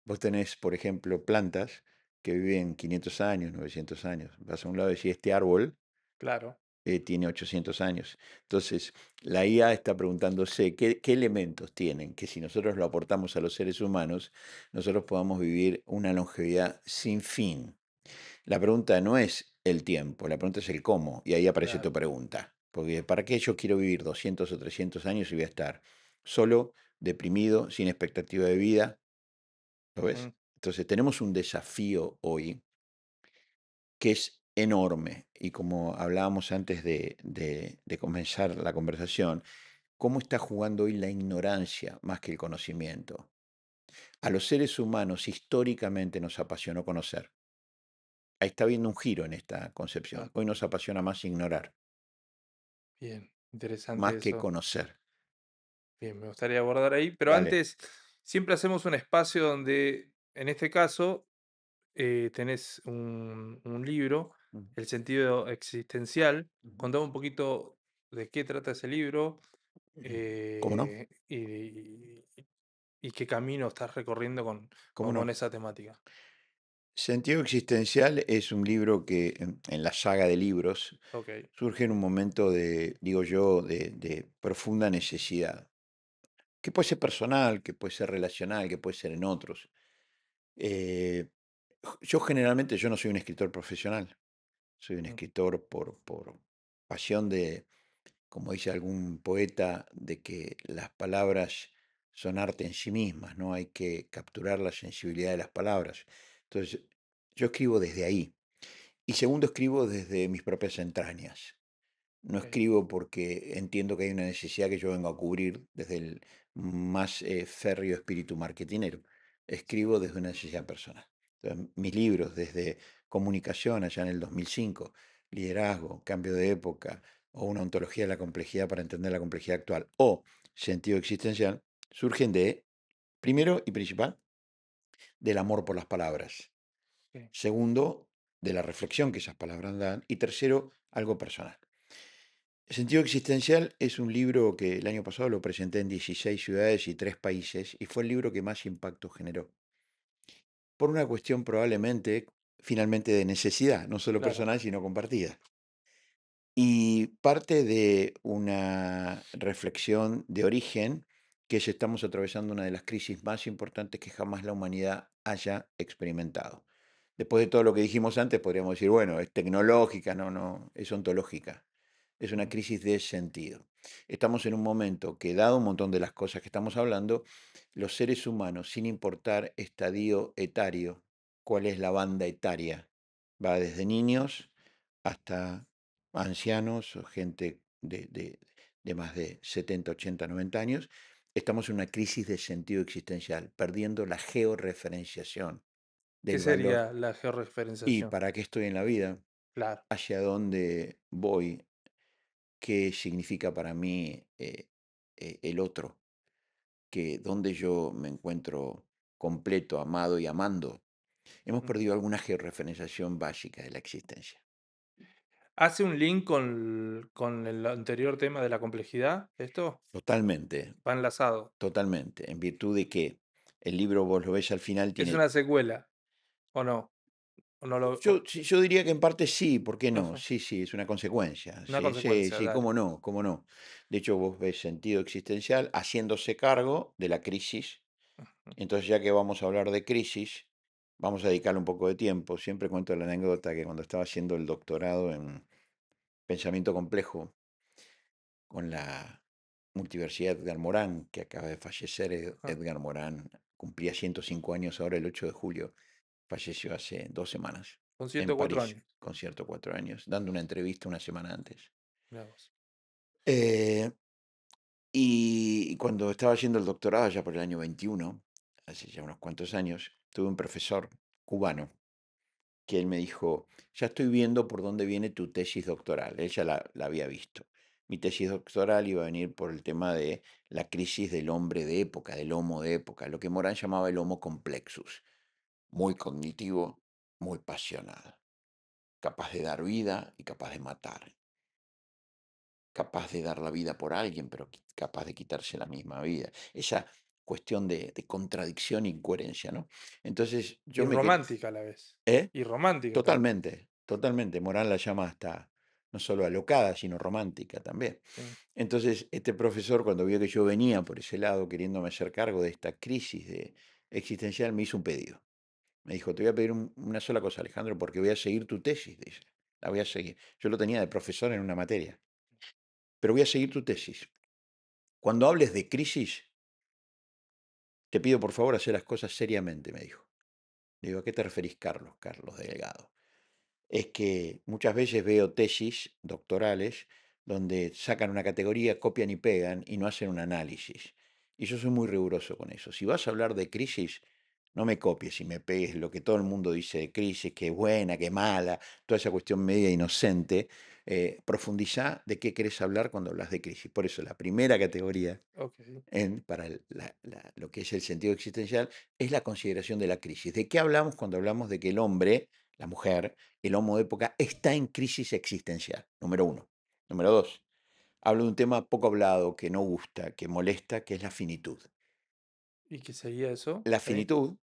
Vos tenés, por ejemplo, plantas que viven 500 años, 900 años. Vas a un lado y decís, este árbol claro. tiene 800 años. Entonces, la IA está preguntándose qué elementos tienen que si nosotros lo aportamos a los seres humanos, nosotros podamos vivir una longevidad sin fin. La pregunta no es el tiempo, la pregunta es el cómo. Y ahí aparece tu Claro. pregunta. Porque ¿para qué yo quiero vivir 200 o 300 años y voy a estar solo, deprimido, sin expectativa de vida? ¿Lo ves? Ujú. Entonces tenemos un desafío hoy que es enorme y como hablábamos antes de comenzar la conversación, ¿cómo está jugando hoy la ignorancia más que el conocimiento? A los seres humanos históricamente nos apasionó conocer. Ahí está habiendo un giro en esta concepción. Ah, Hoy nos apasiona más ignorar, bien, interesante más que eso. conocer. Bien, me gustaría abordar ahí, pero Dale. antes siempre hacemos un espacio donde, en este caso, tenés un libro, Ujú, El sentido existencial. ujú. Contame un poquito de qué trata ese libro ¿Cómo no? y qué camino estás recorriendo ¿Cómo con no? esa temática. Sentido existencial es un libro que en la saga de libros Ok, surge en un momento de, digo yo, de profunda necesidad, que puede ser personal, que puede ser relacional, que puede ser en otros. Eh, yo generalmente yo no soy un escritor profesional, soy un mm, escritor por pasión de, como dice algún poeta, de que las palabras son arte en sí mismas, ¿no? Hay que capturar la sensibilidad de las palabras. Entonces, yo escribo desde ahí. Y segundo, escribo desde mis propias entrañas. No ok, escribo porque entiendo que hay una necesidad que yo vengo a cubrir desde el más férreo espíritu marketinero. Escribo desde una necesidad personal. Entonces, mis libros, desde Comunicación, allá en el 2005, Liderazgo, Cambio de época, o una ontología de la complejidad para entender la complejidad actual, o Sentido existencial, surgen de, primero y principal, del amor por las palabras. ok, Segundo, de la reflexión que esas palabras dan. Y tercero, algo personal. El sentido existencial es un libro que el año pasado lo presenté en 16 ciudades y 3 países y fue el libro que más impacto generó. Por una cuestión probablemente, finalmente, de necesidad, no solo claro, personal, sino compartida. Y parte de una reflexión de origen, que es estamos atravesando una de las crisis más importantes que jamás la humanidad haya experimentado. Después de todo lo que dijimos antes, podríamos decir, bueno, es tecnológica, no, no, es ontológica. Es una mm, crisis de sentido. Estamos en un momento que, dado un montón de las cosas que estamos hablando, los seres humanos, sin importar estadio etario, cuál es la banda etaria, va desde niños hasta ancianos o gente de más de 70, 80, 90 años, estamos en una crisis de sentido existencial, perdiendo la georreferenciación ¿Qué del valor. sería la ¿Y georreferenciación? para qué estoy en la vida? Claro. ¿Hacia dónde voy? ¿Qué significa para mí el otro? Que dónde yo me encuentro completo, amado y amando. Hemos Mm. perdido alguna georreferenciación básica de la existencia. ¿Hace un link con el anterior tema de la complejidad, esto? Totalmente, Va enlazado. totalmente. En virtud de que el libro, vos lo ves al final, ¿Es tiene. una secuela o no? ¿O no lo Yo, sí, yo diría que en parte sí, ¿por qué no? Ujú, Sí, sí, es una consecuencia. una Sí, sí, consecuencia, sí, dale. cómo no, cómo no. De hecho, vos ves sentido existencial haciéndose cargo de la crisis. Ujú, Entonces, ya que vamos a hablar de crisis, vamos a dedicarle un poco de tiempo. Siempre cuento la anécdota que cuando estaba haciendo el doctorado en pensamiento complejo con la Multiversidad Edgar Morán, que acaba de fallecer, ajá. Edgar Morán, cumplía 105 años ahora el 8 de julio. Falleció hace 2 semanas Con en 104 París, años. con 104 años, dando una entrevista una semana antes. Mirá vos. Eh, y cuando estaba haciendo el doctorado, ya por el año 21, hace ya unos cuantos años, tuve un profesor cubano que él me dijo, ya estoy viendo por dónde viene tu tesis doctoral. Él ya la había visto. Mi tesis doctoral iba a venir por el tema de la crisis del hombre de época, del homo de época, lo que Morán llamaba el homo complexus, muy cognitivo, muy pasional, capaz de dar vida y capaz de matar, capaz de dar la vida por alguien, pero capaz de quitarse la misma vida. Esa cuestión de contradicción e incoherencia, ¿no? Entonces, Y yo me quedé. romántica a la vez. ¿Eh? Y romántica también. Totalmente, totalmente. Morán la llama hasta no solo alocada, sino romántica también. Sí. Entonces, este profesor, cuando vio que yo venía por ese lado, queriéndome hacer cargo de esta crisis existencial, me hizo un pedido. Me dijo, te voy a pedir una sola cosa, Alejandro, porque voy a seguir tu tesis, dice. La voy a seguir. Yo lo tenía de profesor en una materia, pero voy a seguir tu tesis. Cuando hables de crisis, te pido por favor hacer las cosas seriamente, me dijo. Le digo, ¿a qué te referís, Carlos? Carlos Delgado. Es que muchas veces veo tesis doctorales donde sacan una categoría, copian y pegan y no hacen un análisis. Y yo soy muy riguroso con eso. Si vas a hablar de crisis, no me copies y me pegues lo que todo el mundo dice de crisis, que es buena, que es mala, toda esa cuestión media inocente. Profundiza de qué querés hablar cuando hablas de crisis. Por eso la primera categoría Ok. para lo que es el sentido existencial, es la consideración de la crisis. ¿De qué hablamos cuando hablamos de que el hombre, la mujer, el homo de época, está en crisis existencial? Número uno. Número dos, hablo de un tema poco hablado, que no gusta, que molesta, que es la finitud. ¿Y qué sería eso? La ¿Sí? finitud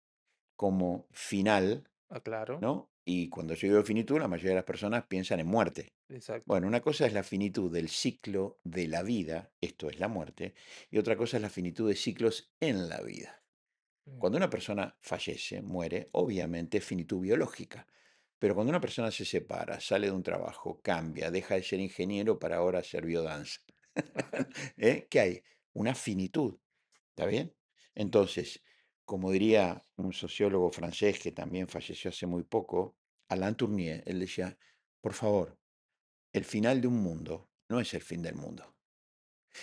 como final, Ah, claro. ¿no? Y cuando yo digo finitud, la mayoría de las personas piensan en muerte. Exacto. Bueno, una cosa es la finitud del ciclo de la vida, esto es la muerte, y otra cosa es la finitud de ciclos en la vida. Mm, Cuando una persona fallece, muere, obviamente es finitud biológica. Pero cuando una persona se separa, sale de un trabajo, cambia, deja de ser ingeniero para ahora hacer biodanza, ¿qué hay? Una finitud, ¿está bien? Entonces, como diría un sociólogo francés que también falleció hace muy poco, Alain Tournier, él decía, por favor, el final de un mundo no es el fin del mundo.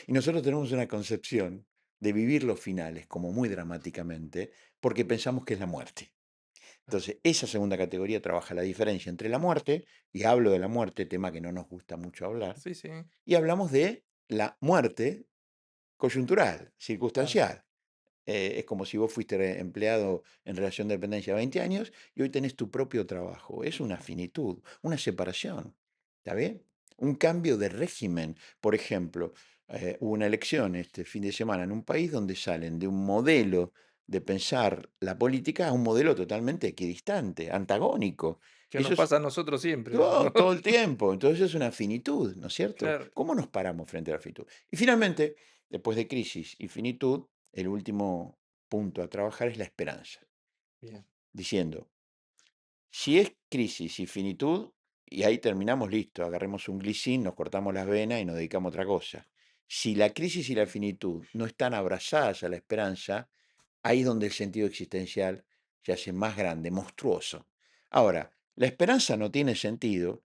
Y nosotros tenemos una concepción de vivir los finales como muy dramáticamente porque pensamos que es la muerte. ah, Entonces, esa segunda categoría trabaja la diferencia entre la muerte, y hablo de la muerte, tema que no nos gusta mucho hablar, sí, sí. y hablamos de la muerte coyuntural, Claro. circunstancial. Es como si vos fuiste empleado en relación de dependencia 20 años y hoy tenés tu propio trabajo. Es una finitud, una separación. ¿Está bien? Un cambio de régimen. Por ejemplo, hubo una elección este fin de semana en un país donde salen de un modelo de pensar la política a un modelo totalmente equidistante, antagónico. Que nos Eso es pasa a nosotros siempre eso, ¿no? todo el tiempo. Entonces es una finitud, ¿no es cierto? Claro. ¿Cómo nos paramos frente a la finitud? Y finalmente, después de crisis y finitud, el último punto a trabajar es la esperanza, Bien. diciendo, si es crisis y finitud, y ahí terminamos, listo, agarremos un glicín, nos cortamos las venas y nos dedicamos a otra cosa. Si la crisis y la finitud no están abrazadas a la esperanza, ahí es donde el sentido existencial se hace más grande, monstruoso. Ahora, la esperanza no tiene sentido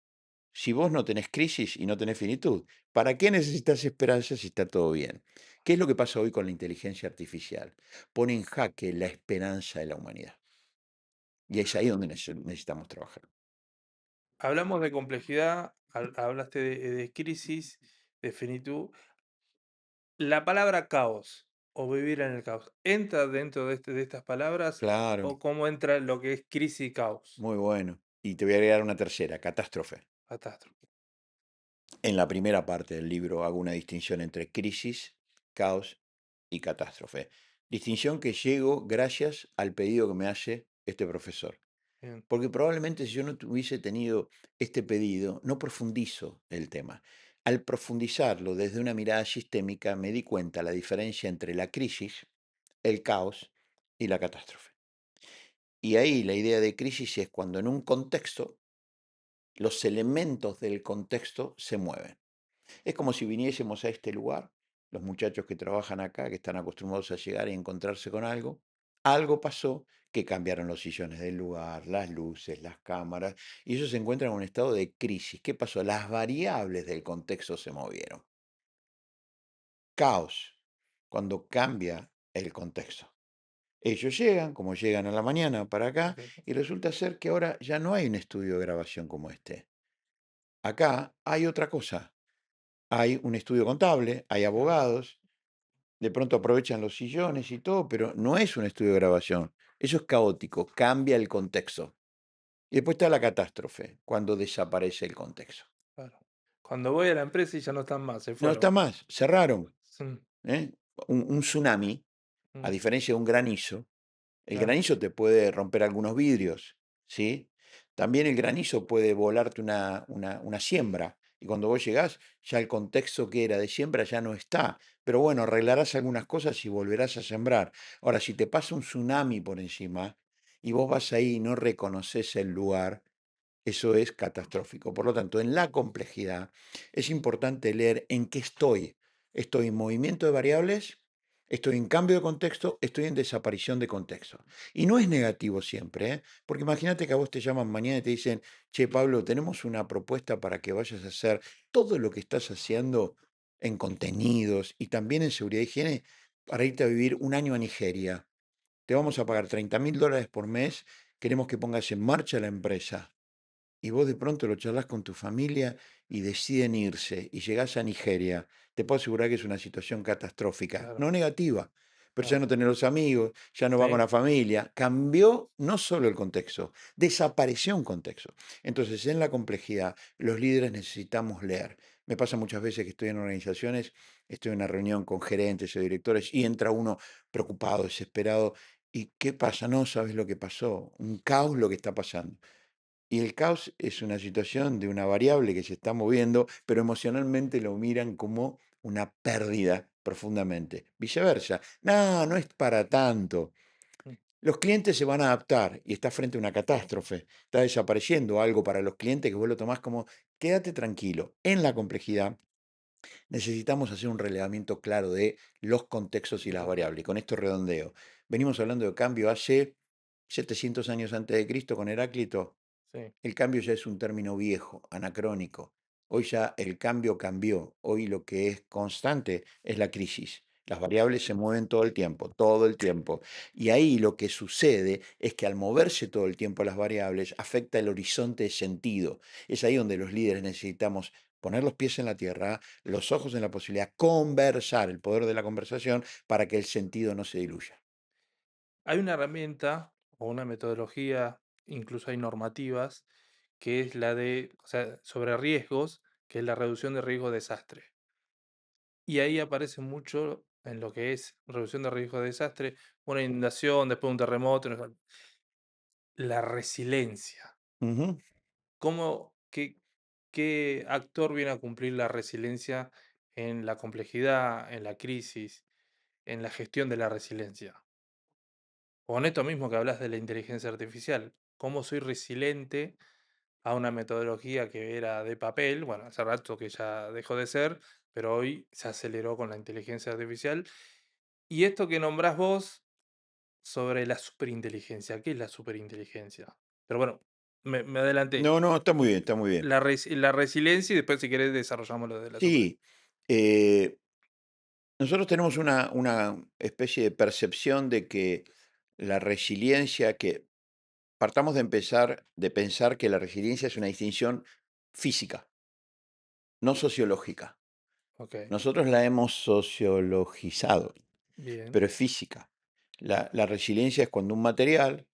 si vos no tenés crisis y no tenés finitud. ¿Para qué necesitas esperanza si está todo bien? ¿Qué es lo que pasa hoy con la inteligencia artificial? Pone en jaque la esperanza de la humanidad. Y es ahí donde necesitamos trabajar. Hablamos de complejidad, hablaste de crisis, de finitud. La palabra caos o vivir en el caos, ¿entra dentro de estas palabras Claro, o cómo entra lo que es crisis y caos? muy bueno. Y te voy a agregar una tercera, catástrofe. Catástrofe. En la primera parte del libro hago una distinción entre crisis, caos y catástrofe. Distinción que llego gracias al pedido que me hace este profesor. Bien, Porque probablemente si yo no hubiese tenido este pedido, no profundizo el tema. Al profundizarlo desde una mirada sistémica, me di cuenta la diferencia entre la crisis, el caos y la catástrofe. Y ahí la idea de crisis es cuando en un contexto los elementos del contexto se mueven. Es como si viniésemos a este lugar, los muchachos que trabajan acá, que están acostumbrados a llegar y encontrarse con algo pasó que cambiaron los sillones del lugar, las luces, las cámaras, y ellos se encuentran en un estado de crisis. ¿Qué pasó? Las variables del contexto se movieron. Caos, cuando cambia el contexto. Ellos llegan, como llegan a la mañana para acá, okey, y resulta ser que ahora ya no hay un estudio de grabación como este. Acá hay otra cosa. Hay un estudio contable, hay claro, abogados, de pronto aprovechan los sillones y todo, pero no es un estudio de grabación. Eso es caótico, cambia el contexto. Y después está la catástrofe, cuando desaparece el contexto. claro. Cuando voy a la empresa y ya no están más, se No fueron. está más, cerraron. Mm, ¿Eh? Un tsunami, a mm, diferencia de un granizo, el claro, granizo te puede romper algunos vidrios, ¿sí? También el granizo puede volarte una siembra. Y cuando vos llegás, ya el contexto que era de siembra ya no está. Pero bueno, arreglarás algunas cosas y volverás a sembrar. Ahora, si te pasa un tsunami por encima y vos vas ahí y no reconoces el lugar, eso es catastrófico. Por lo tanto, en la complejidad es importante leer en qué estoy. Estoy en movimiento de variables, estoy en cambio de contexto, estoy en desaparición de contexto. Y no es negativo siempre, ¿eh? Porque imagínate que a vos te llaman mañana y te dicen, che, Pablo, tenemos una propuesta para que vayas a hacer todo lo que estás haciendo en contenidos y también en seguridad y higiene para irte a vivir un año a Nigeria. Te vamos a pagar $30.000 por mes, queremos que pongas en marcha la empresa y vos de pronto lo charlas con tu familia y deciden irse y llegás a Nigeria, te puedo asegurar que es una situación catastrófica, claro, no negativa, pero ya claro. no tenés los amigos, ya no va con Sí, la familia, cambió no solo el contexto, desapareció un contexto. Entonces, en la complejidad, los líderes necesitamos leer. Me pasa muchas veces que estoy en organizaciones, estoy en una reunión con gerentes o directores y entra uno preocupado, desesperado. ¿Y qué pasa? No sabes lo que pasó, un caos lo que está pasando. Y el caos es una situación de una variable que se está moviendo, pero emocionalmente lo miran como una pérdida profundamente. Viceversa, no, no es para tanto. mm, Los clientes se van a adaptar y está frente a una catástrofe. Está desapareciendo algo para los clientes que vos lo tomás como, quédate tranquilo. En la complejidad necesitamos hacer un relevamiento claro de los contextos y las bien, variables. Con esto redondeo. Venimos hablando de cambio hace 700 años antes de Cristo con Heráclito. sí. El cambio ya es un término viejo, anacrónico. Hoy ya el cambio cambió. Hoy lo que es constante es la crisis. Las variables se mueven todo el tiempo, todo el tiempo. Y ahí lo que sucede es que al moverse todo el tiempo las variables afecta el horizonte de sentido. Es ahí donde los líderes necesitamos poner los pies en la tierra, los ojos en la posibilidad, conversar, el poder de la conversación para que el sentido no se diluya. Hay una herramienta o una metodología, incluso hay normativas, que es la de, o sea, sobre riesgos, que es la reducción de riesgo de desastre. Y ahí aparece mucho en lo que es reducción de riesgo de desastre, una inundación, después un terremoto, la resiliencia. Ujú. ¿Cómo, qué actor viene a cumplir la resiliencia en la complejidad, en la crisis, en la gestión de la resiliencia? O en esto mismo que hablas de la inteligencia artificial, ¿cómo soy resiliente a una metodología que era de papel? Bueno, hace rato que ya dejó de ser, pero hoy se aceleró con la inteligencia artificial. Y esto que nombrás vos sobre la superinteligencia, ¿qué es la superinteligencia? Pero bueno, me adelanté. No, no, está muy bien, está muy bien. La resiliencia y después si querés desarrollamos lo de la super. Sí, eh, nosotros tenemos una especie de percepción de que la resiliencia, que partamos de pensar que la resiliencia es una distinción física, no sociológica. Okey, Nosotros la hemos sociologizado, bien, pero es física. La resiliencia es cuando un material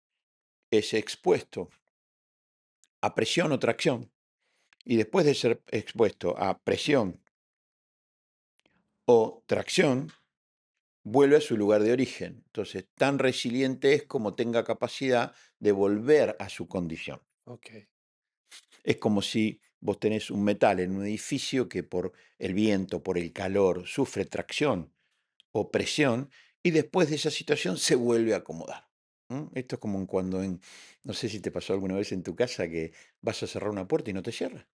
es expuesto a presión o tracción, y después de ser expuesto a presión o tracción, vuelve a su lugar de origen. Entonces, tan resiliente es como tenga capacidad de volver a su condición. okey, Es como si vos tenés un metal en un edificio que por el viento, por el calor, sufre tracción o presión y después de esa situación se vuelve a acomodar. Esto es como cuando no sé si te pasó alguna vez en tu casa que vas a cerrar una puerta y no te cierra.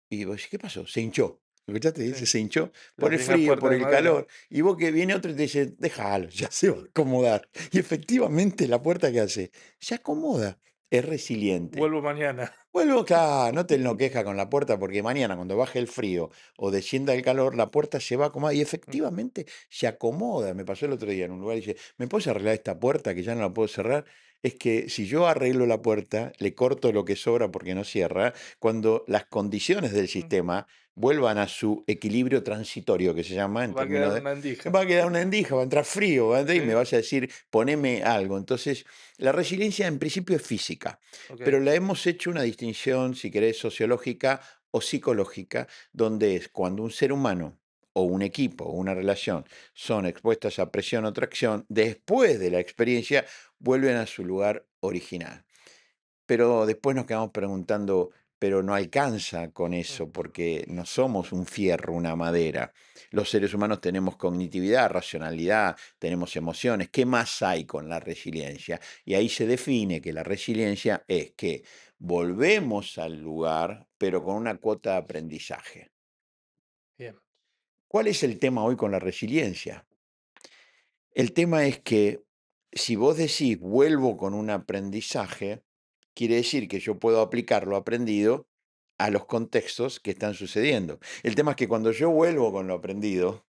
Y vos decís, ¿qué pasó? Se hinchó. ¿Escuchaste? Dice, sí. se hinchó La por el típica frío, puerta por de el madera. calor. Y vos que viene otro y te dice, déjalo, ya se va a acomodar. Y efectivamente la puerta que hace, se acomoda, es resiliente. Vuelvo mañana. Vuelvo, claro, no te enloquejas con la puerta porque mañana cuando baje el frío o descienda el calor, la puerta se va a acomodar y Mm, efectivamente se acomoda. Me pasó el otro día en un lugar y dice, ¿me puedes arreglar esta puerta que ya no la puedo cerrar? Es que si yo arreglo la puerta, le corto lo que sobra porque no cierra, cuando las condiciones del mm, sistema vuelvan a su equilibrio transitorio, que se llama en va a quedar términos de... una endija. Va a quedar una endija, va a entrar frío, va a entrar y me Sí, vas a decir, poneme algo. Entonces, la resiliencia en principio es física, pero okey, la hemos hecho una distinción, si querés, sociológica o psicológica, donde es cuando un ser humano o un equipo o una relación son expuestas a presión o tracción, después de la experiencia vuelven a su lugar original. Pero después nos quedamos preguntando, pero no alcanza con mm, eso, porque no somos un fierro, una madera. Los seres humanos tenemos cognitividad, racionalidad, tenemos emociones. ¿Qué más hay con la resiliencia? Y ahí se define que la resiliencia es que volvemos al lugar, pero con una cuota de aprendizaje. bien, ¿Cuál es el tema hoy con la resiliencia? El tema es que si vos decís vuelvo con un aprendizaje, quiere decir que yo puedo aplicar lo aprendido a los contextos que están sucediendo. El tema es que cuando yo vuelvo con lo aprendido,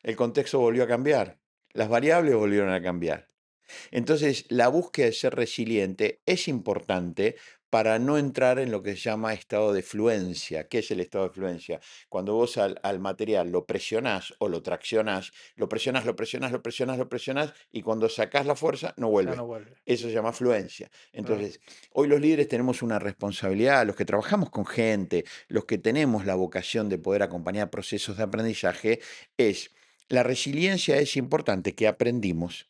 el contexto volvió a cambiar, las variables volvieron a cambiar. Entonces, la búsqueda de ser resiliente es importante para no entrar en lo que se llama estado de fluencia. ¿Qué es el estado de fluencia? Cuando vos al material lo presionás o lo traccionás, lo presionás, lo presionás, lo presionás, lo presionás, y cuando sacás la fuerza, no ya no vuelve. vuelve. Eso se llama fluencia. Ah, Entonces, hoy los líderes tenemos una responsabilidad, los que trabajamos con gente, los que tenemos la vocación de poder acompañar procesos de aprendizaje, es la resiliencia es importante, que aprendimos,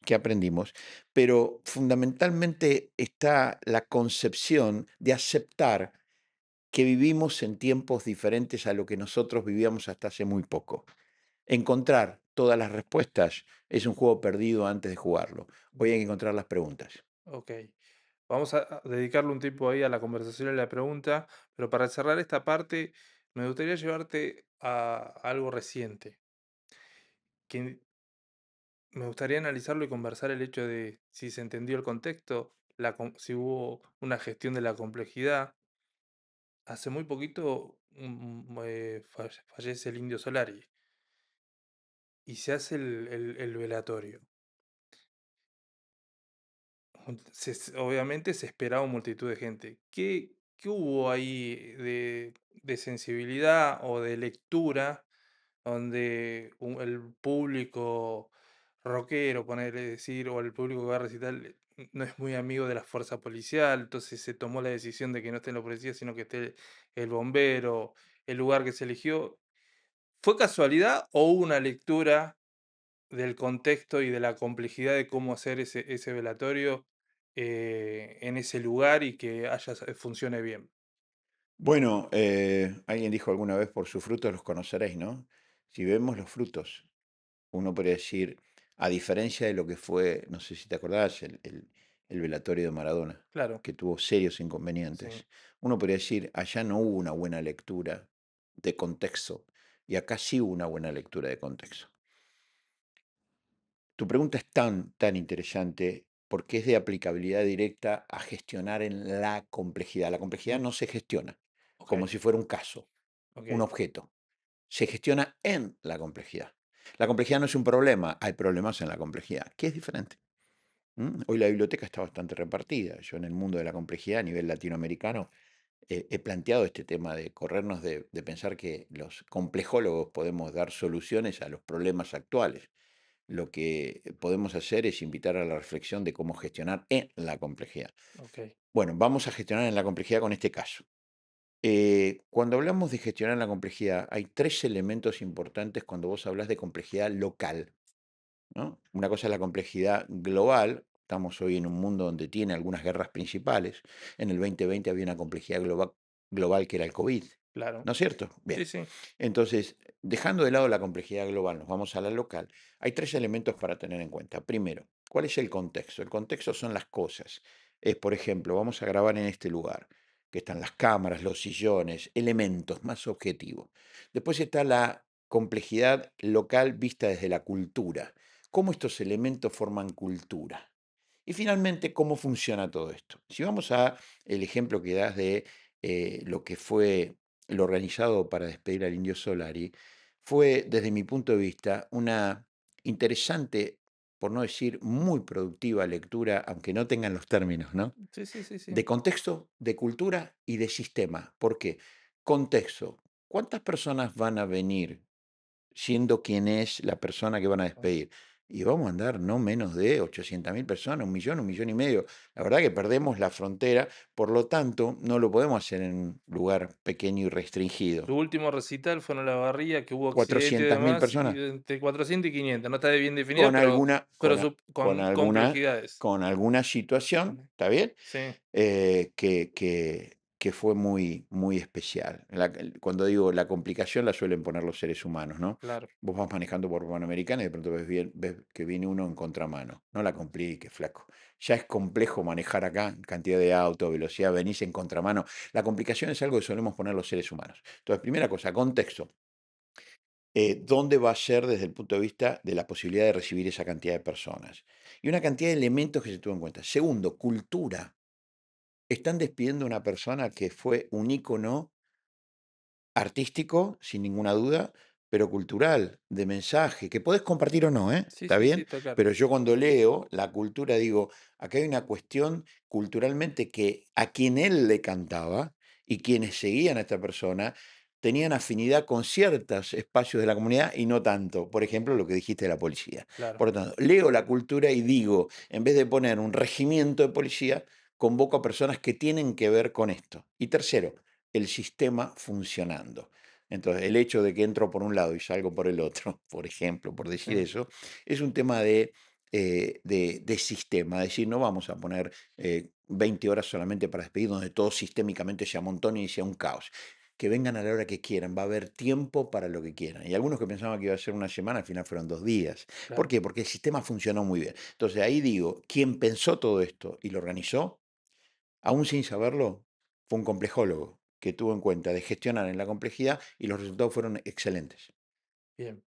pero fundamentalmente está la concepción de aceptar que vivimos en tiempos diferentes a lo que nosotros vivíamos hasta hace muy poco. Encontrar todas las respuestas es un juego perdido antes de jugarlo. Hoy hay que bien, encontrar las preguntas. okey. Vamos a dedicarle un tiempo ahí a la conversación y a la pregunta, pero para cerrar esta parte, me gustaría llevarte a algo reciente, que me gustaría analizarlo y conversar el hecho de si se entendió el contexto, si hubo una gestión de la complejidad. Hace muy poquito fallece el Indio Solari y se hace el velatorio. Obviamente se esperaba multitud de gente. ¿Qué hubo ahí de sensibilidad o de lectura donde el público rockero, ponerle decir, o el público que va a recitar, no es muy amigo de la fuerza policial, entonces se tomó la decisión de que no estén los policías, sino que esté el bombero, el lugar que se eligió? ¿Fue casualidad o hubo una lectura del contexto y de la complejidad de cómo hacer ese velatorio, en ese lugar y que funcione bien? Bueno, alguien dijo alguna vez, por sus frutos los conoceréis, ¿no? Si vemos los frutos, uno podría decir, a diferencia de lo que fue, no sé si te acordás, el velatorio de Maradona, Claro, que tuvo serios sí, inconvenientes, uno podría decir, allá no hubo una buena lectura de contexto y acá sí hubo una buena lectura de contexto. Tu pregunta es tan interesante porque es de aplicabilidad directa a gestionar en la complejidad. La complejidad mm, no se gestiona como okey, si fuera un caso, un okey, objeto. Se gestiona en la complejidad. La complejidad no es un problema, hay problemas en la complejidad, que es diferente. Hoy la biblioteca está bastante repartida. Yo en el mundo de la complejidad a nivel latinoamericano he planteado este tema de corrernos de pensar que los complejólogos podemos dar soluciones a los problemas actuales. Lo que podemos hacer es invitar a la reflexión de cómo gestionar en la complejidad. Ok, Bueno, vamos a gestionar en la complejidad con este caso. Cuando hablamos de gestionar la complejidad, hay tres elementos importantes cuando vos hablas de complejidad local, ¿no? Una cosa es la complejidad global. Estamos hoy en un mundo donde tiene algunas guerras principales. En el 2020 había una complejidad global que era el COVID, claro. ¿no es cierto? Sí, Bien. sí. Entonces, dejando de lado la complejidad global, nos vamos a la local. Hay tres elementos para tener en cuenta. Primero, ¿cuál es el contexto? El contexto son las cosas. Es, por ejemplo, vamos a grabar en este lugar, que están las cámaras, los sillones, elementos más objetivos. Después está la complejidad local vista desde la cultura. ¿Cómo estos elementos forman cultura? Y finalmente, ¿cómo funciona todo esto? Si vamos a el ejemplo que das de lo que fue lo organizado para despedir al Indio Solari, fue, desde mi punto de vista, una interesante, por no decir muy productiva lectura, aunque no tengan los términos, ¿no? Sí, sí, sí, sí. De contexto, de cultura y de sistema. ¿Por qué? Contexto. ¿Cuántas personas van a venir siendo quien es la persona que van a Ah, despedir? Y vamos a andar no menos de 800.000 personas, un millón y medio. La verdad que perdemos la frontera, por lo tanto, no lo podemos hacer en un lugar pequeño y restringido. su último recital fue en Olavarría, que hubo accidente y 400.000 demás, y personas. de entre 400 y 500. No está bien definida, Con alguna, pero con, a- con con alguna, complejidades. con alguna situación, Con- ¿está bien? Sí, Que fue muy, muy especial. Cuando digo la complicación la suelen poner los seres humanos, ¿no? claro, Vos vas manejando por Panamericana y de pronto ves que viene uno en contramano. No la compliques, flaco. Ya es complejo manejar acá, cantidad de auto, velocidad, venís en contramano. La complicación es algo que solemos poner los seres humanos. Entonces, primera cosa, contexto. ¿Dónde va a ser desde el punto de vista de la posibilidad de recibir esa cantidad de personas? Y una cantidad de elementos que se tuvo en cuenta. Segundo, cultura. Están despidiendo a una persona que fue un ícono artístico, sin ninguna duda, pero cultural, de mensaje, que podés compartir o no, ¿eh? sí, ¿Está sí, sí, bien? está claro, Pero yo cuando leo la cultura digo, acá hay una cuestión culturalmente que a quien él le cantaba y quienes seguían a esta persona tenían afinidad con ciertos espacios de la comunidad y no tanto. Por ejemplo, lo que dijiste de la policía. claro. Por lo tanto, leo la cultura y digo, en vez de poner un regimiento de policía, convoco a personas que tienen que ver con esto. Y tercero, el sistema funcionando. Entonces, el hecho de que entro por un lado y salgo por el otro, por ejemplo, por decir Sí, eso, es un tema de sistema. Es decir, no vamos a poner 20 horas solamente para despedir donde todo sistémicamente se amontone y sea un caos. Que vengan a la hora que quieran, va a haber tiempo para lo que quieran. Y algunos que pensaban que iba a ser una semana, al final fueron 2 días. ¿Por claro. qué? Porque el sistema funcionó muy bien. Entonces ahí digo, quien pensó todo esto y lo organizó, aún sin saberlo, fue un complejólogo que tuvo en cuenta de gestionar en la complejidad y los resultados fueron excelentes. Bien.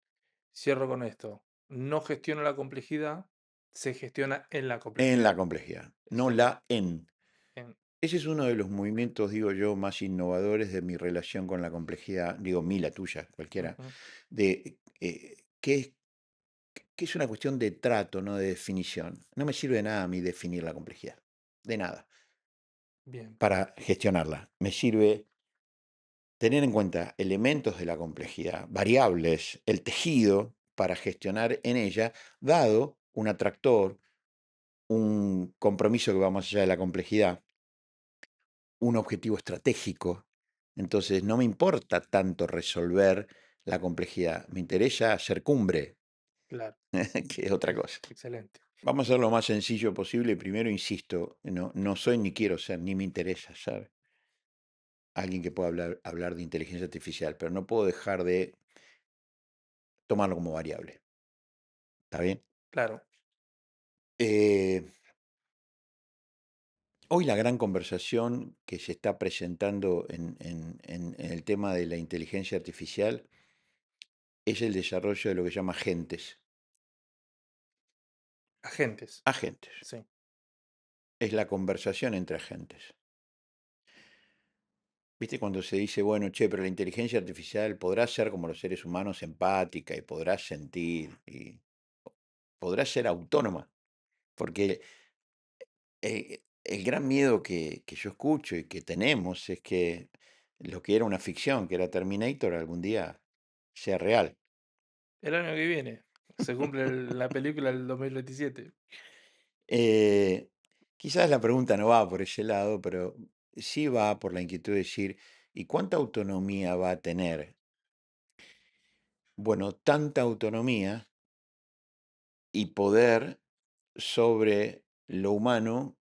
Cierro con esto. No gestiona la complejidad, se gestiona en la En la complejidad. complejidad, no Excelente. la en. Bien. Ese es uno de los movimientos, digo yo, más innovadores de mi relación con la complejidad, digo, la tuya, cualquiera, Ujú. de que es una cuestión de trato, no de definición. No me sirve de nada a mí definir la complejidad, de nada, Bien, para gestionarla. Me sirve tener en cuenta elementos de la complejidad, variables, el tejido para gestionar en ella, dado un atractor, un compromiso que va más allá de la complejidad, un objetivo estratégico. Entonces, no me importa tanto resolver la complejidad, me interesa hacer cumbre, claro. que es otra cosa. Excelente. Vamos a hacer lo más sencillo posible. Primero, insisto, no soy ni quiero ser, ni me interesa ser alguien que pueda hablar de inteligencia artificial, pero no puedo dejar de tomarlo como variable. ¿Está bien? Claro. Eh, Hoy la gran conversación que se está presentando en el tema de la inteligencia artificial es el desarrollo de lo que se llama agentes. Agentes. Agentes. Sí. Es la conversación entre agentes. ¿Viste cuando se dice, bueno, che, pero la inteligencia artificial podrá ser como los seres humanos empática y podrá sentir y podrá ser autónoma? Porque el gran miedo que yo escucho y que tenemos es que lo que era una ficción, que era Terminator, algún día sea real. El año que viene se cumple la película del 2027. Eh, Quizás la pregunta no va por ese lado, pero sí va por la inquietud de decir, ¿y cuánta autonomía va a tener? Bueno, tanta autonomía y poder sobre lo humano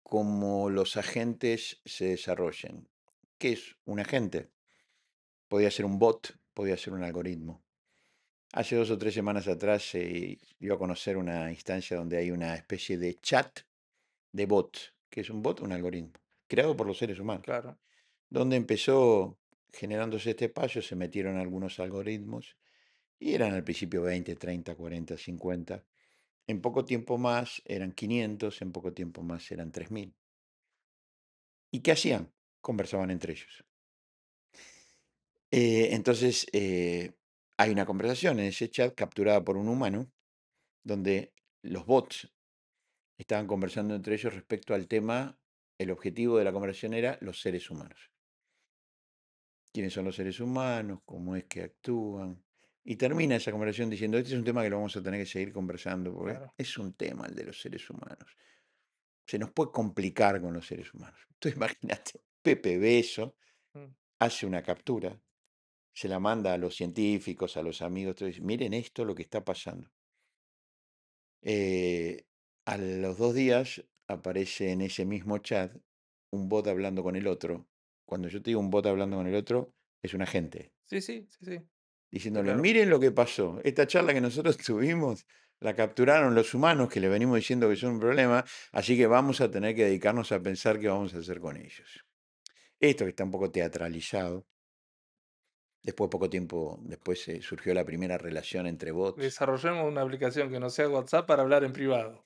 como los agentes se desarrollen. ¿Qué es un agente? Podía ser un bot, podía ser un algoritmo. Hace 2 o 3 semanas atrás se dio a conocer una instancia donde hay una especie de chat de bot. ¿Que es un bot? Un algoritmo, creado por los seres humanos. Claro, Donde empezó generándose este espacio, se metieron algunos algoritmos y eran al principio 20, 30, 40, 50. En poco tiempo más eran 500, en poco tiempo más eran 3000. ¿Y qué hacían? Conversaban entre ellos. Entonces, hay una conversación en ese chat capturada por un humano donde los bots estaban conversando entre ellos respecto al tema. El objetivo de la conversación era los seres humanos. ¿Quiénes son los seres humanos? ¿Cómo es que actúan? Y termina esa conversación diciendo, este es un tema que lo vamos a tener que seguir conversando, porque claro. es un tema el de los seres humanos. Se nos puede complicar con los seres humanos. Entonces, imagínate, Pepe Beso Mm. hace una captura, se la manda a los científicos, a los amigos, todo, dice, miren esto lo que está pasando. Eh, a los 2 días aparece en ese mismo chat un bot hablando con el otro. Cuando yo te digo un bot hablando con el otro, es un agente, Sí, sí, sí, sí, está diciéndole, claro. miren lo que pasó. Esta charla que nosotros tuvimos la capturaron los humanos que le venimos diciendo que son un problema, así que vamos a tener que dedicarnos a pensar qué vamos a hacer con ellos. Esto que está un poco teatralizado. Después, poco tiempo después, surgió la primera relación entre bots, Desarrollemos una aplicación que no sea WhatsApp para hablar en privado.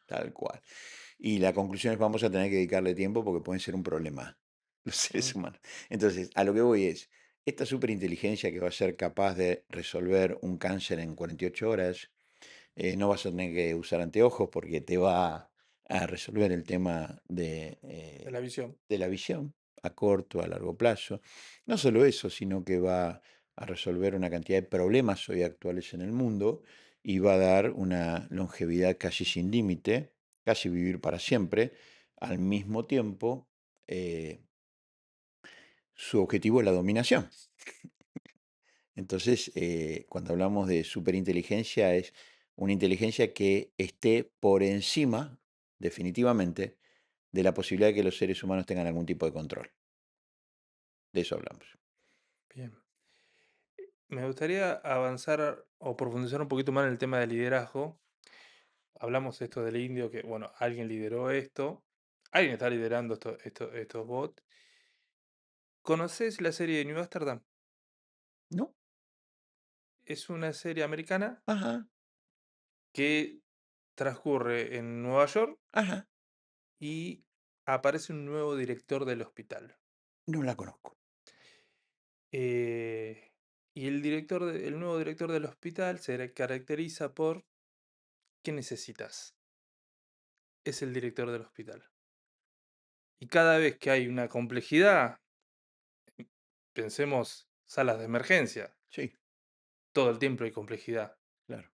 tal cual. Y la conclusión es vamos a tener que dedicarle tiempo porque pueden ser un problema los seres Mm, humanos. Entonces, a lo que voy es, esta superinteligencia que va a ser capaz de resolver un cáncer en 48 horas, no vas a tener que usar anteojos porque te va a resolver el tema de la visión. de la visión a corto, a largo plazo. No solo eso, sino que va a resolver una cantidad de problemas hoy actuales en el mundo y va a dar una longevidad casi sin límite, casi vivir para siempre. Al mismo tiempo, eh, su objetivo es la dominación. Entonces, cuando hablamos de superinteligencia, es una inteligencia que esté por encima, definitivamente, de la posibilidad de que los seres humanos tengan algún tipo de control. De eso hablamos. Bien. Me gustaría avanzar o profundizar un poquito más en el tema del liderazgo. Hablamos esto del indio, que bueno, alguien lideró esto. Alguien está liderando estos bots. ¿Conoces la serie de New Amsterdam? ¿No? Es una serie americana Ajá, que transcurre en Nueva York ajá. y aparece un nuevo director del hospital. No la conozco. Eh, y el nuevo director del hospital se caracteriza por ¿qué necesitas? Es el director del hospital. Y cada vez que hay una complejidad, pensemos salas de emergencia, Sí, todo el tiempo hay complejidad. claro.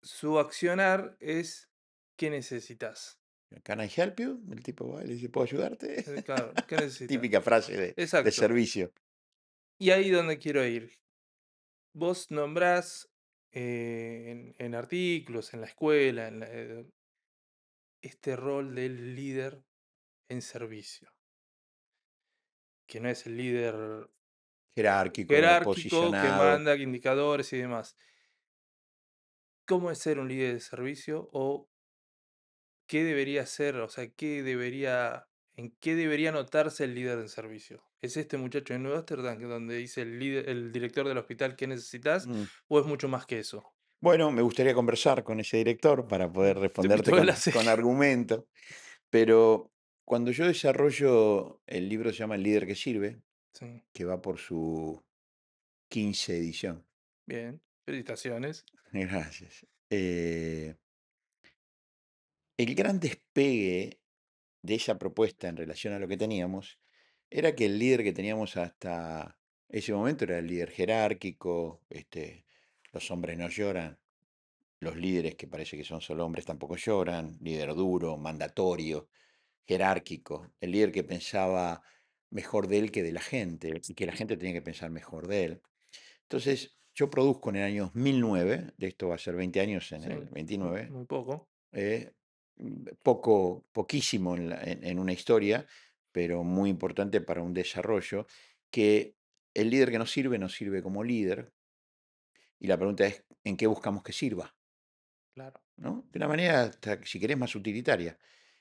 Su accionar es ¿qué necesitas? Can I help you? El tipo va y le dice, ¿puedo ayudarte? Claro, ¿qué necesitas? Típica frase de Exacto. servicio. Y ahí donde quiero ir. Vos nombrás en artículos, en la escuela, este rol del líder en servicio, que no es el líder Jerárquico, jerárquico que posicionado. manda indicadores y demás. ¿Cómo es ser un líder de servicio o qué debería ser, o sea, en qué debería notarse el líder de servicio? ¿Es este muchacho de Nueva Ámsterdam que donde dice el director del hospital qué necesitas Mm. o es mucho más que eso? Bueno, me gustaría conversar con ese director para poder Te fuiste responderte a ver la con serie. argumento, pero cuando yo desarrollo el libro se llama El líder que sirve, Sí, que va por su 15 edición. bien, felicitaciones. Gracias. El gran despegue de esa propuesta en relación a lo que teníamos era que el líder que teníamos hasta ese momento era el líder jerárquico, los hombres no lloran, los líderes que parece que son solo hombres tampoco lloran, líder duro, mandatorio, jerárquico, el líder que pensaba mejor de él que de la gente y que la gente tenía que pensar mejor de él. Entonces, yo produzco en el año 2009, de esto va a ser 20 años en Sí, el 29, muy poco, poquísimo en una historia, pero muy importante para un desarrollo, que el líder que nos sirve como líder, y la pregunta es, ¿en qué buscamos que sirva? claro, ¿No? De una manera, hasta, si querés, más utilitaria.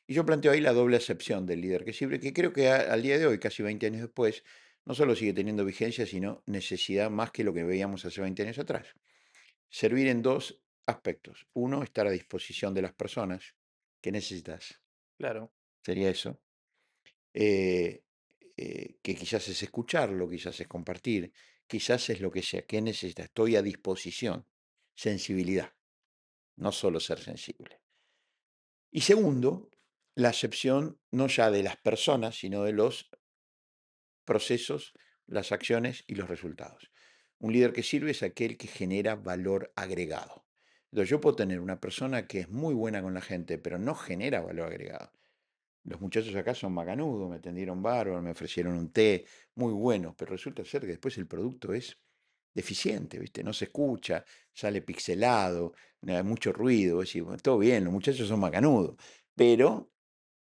Y yo planteo ahí la doble acepción del líder que sirve, que creo que al día de hoy, casi 20 años después, no solo sigue teniendo vigencia, sino necesidad más que lo que veíamos hace 20 años atrás. Servir en dos aspectos. Uno, estar a disposición de las personas. ¿Qué necesitas? claro, Sería eso. eh, que quizás es escucharlo, quizás es compartir, quizás es lo que sea. ¿Qué necesitas? Estoy a disposición. Sensibilidad, no solo ser sensible. Y segundo, la acepción no ya de las personas, sino de los procesos, las acciones y los resultados. Un líder que sirve es aquel que genera valor agregado. Entonces yo puedo tener una persona que es muy buena con la gente, pero no genera valor agregado. Los muchachos acá son macanudos, me atendieron bárbaro, me ofrecieron un té muy bueno, pero resulta ser que después el producto es deficiente, ¿viste? No se escucha, sale pixelado, hay mucho ruido, es decir, bueno, todo bien, los muchachos son macanudos, pero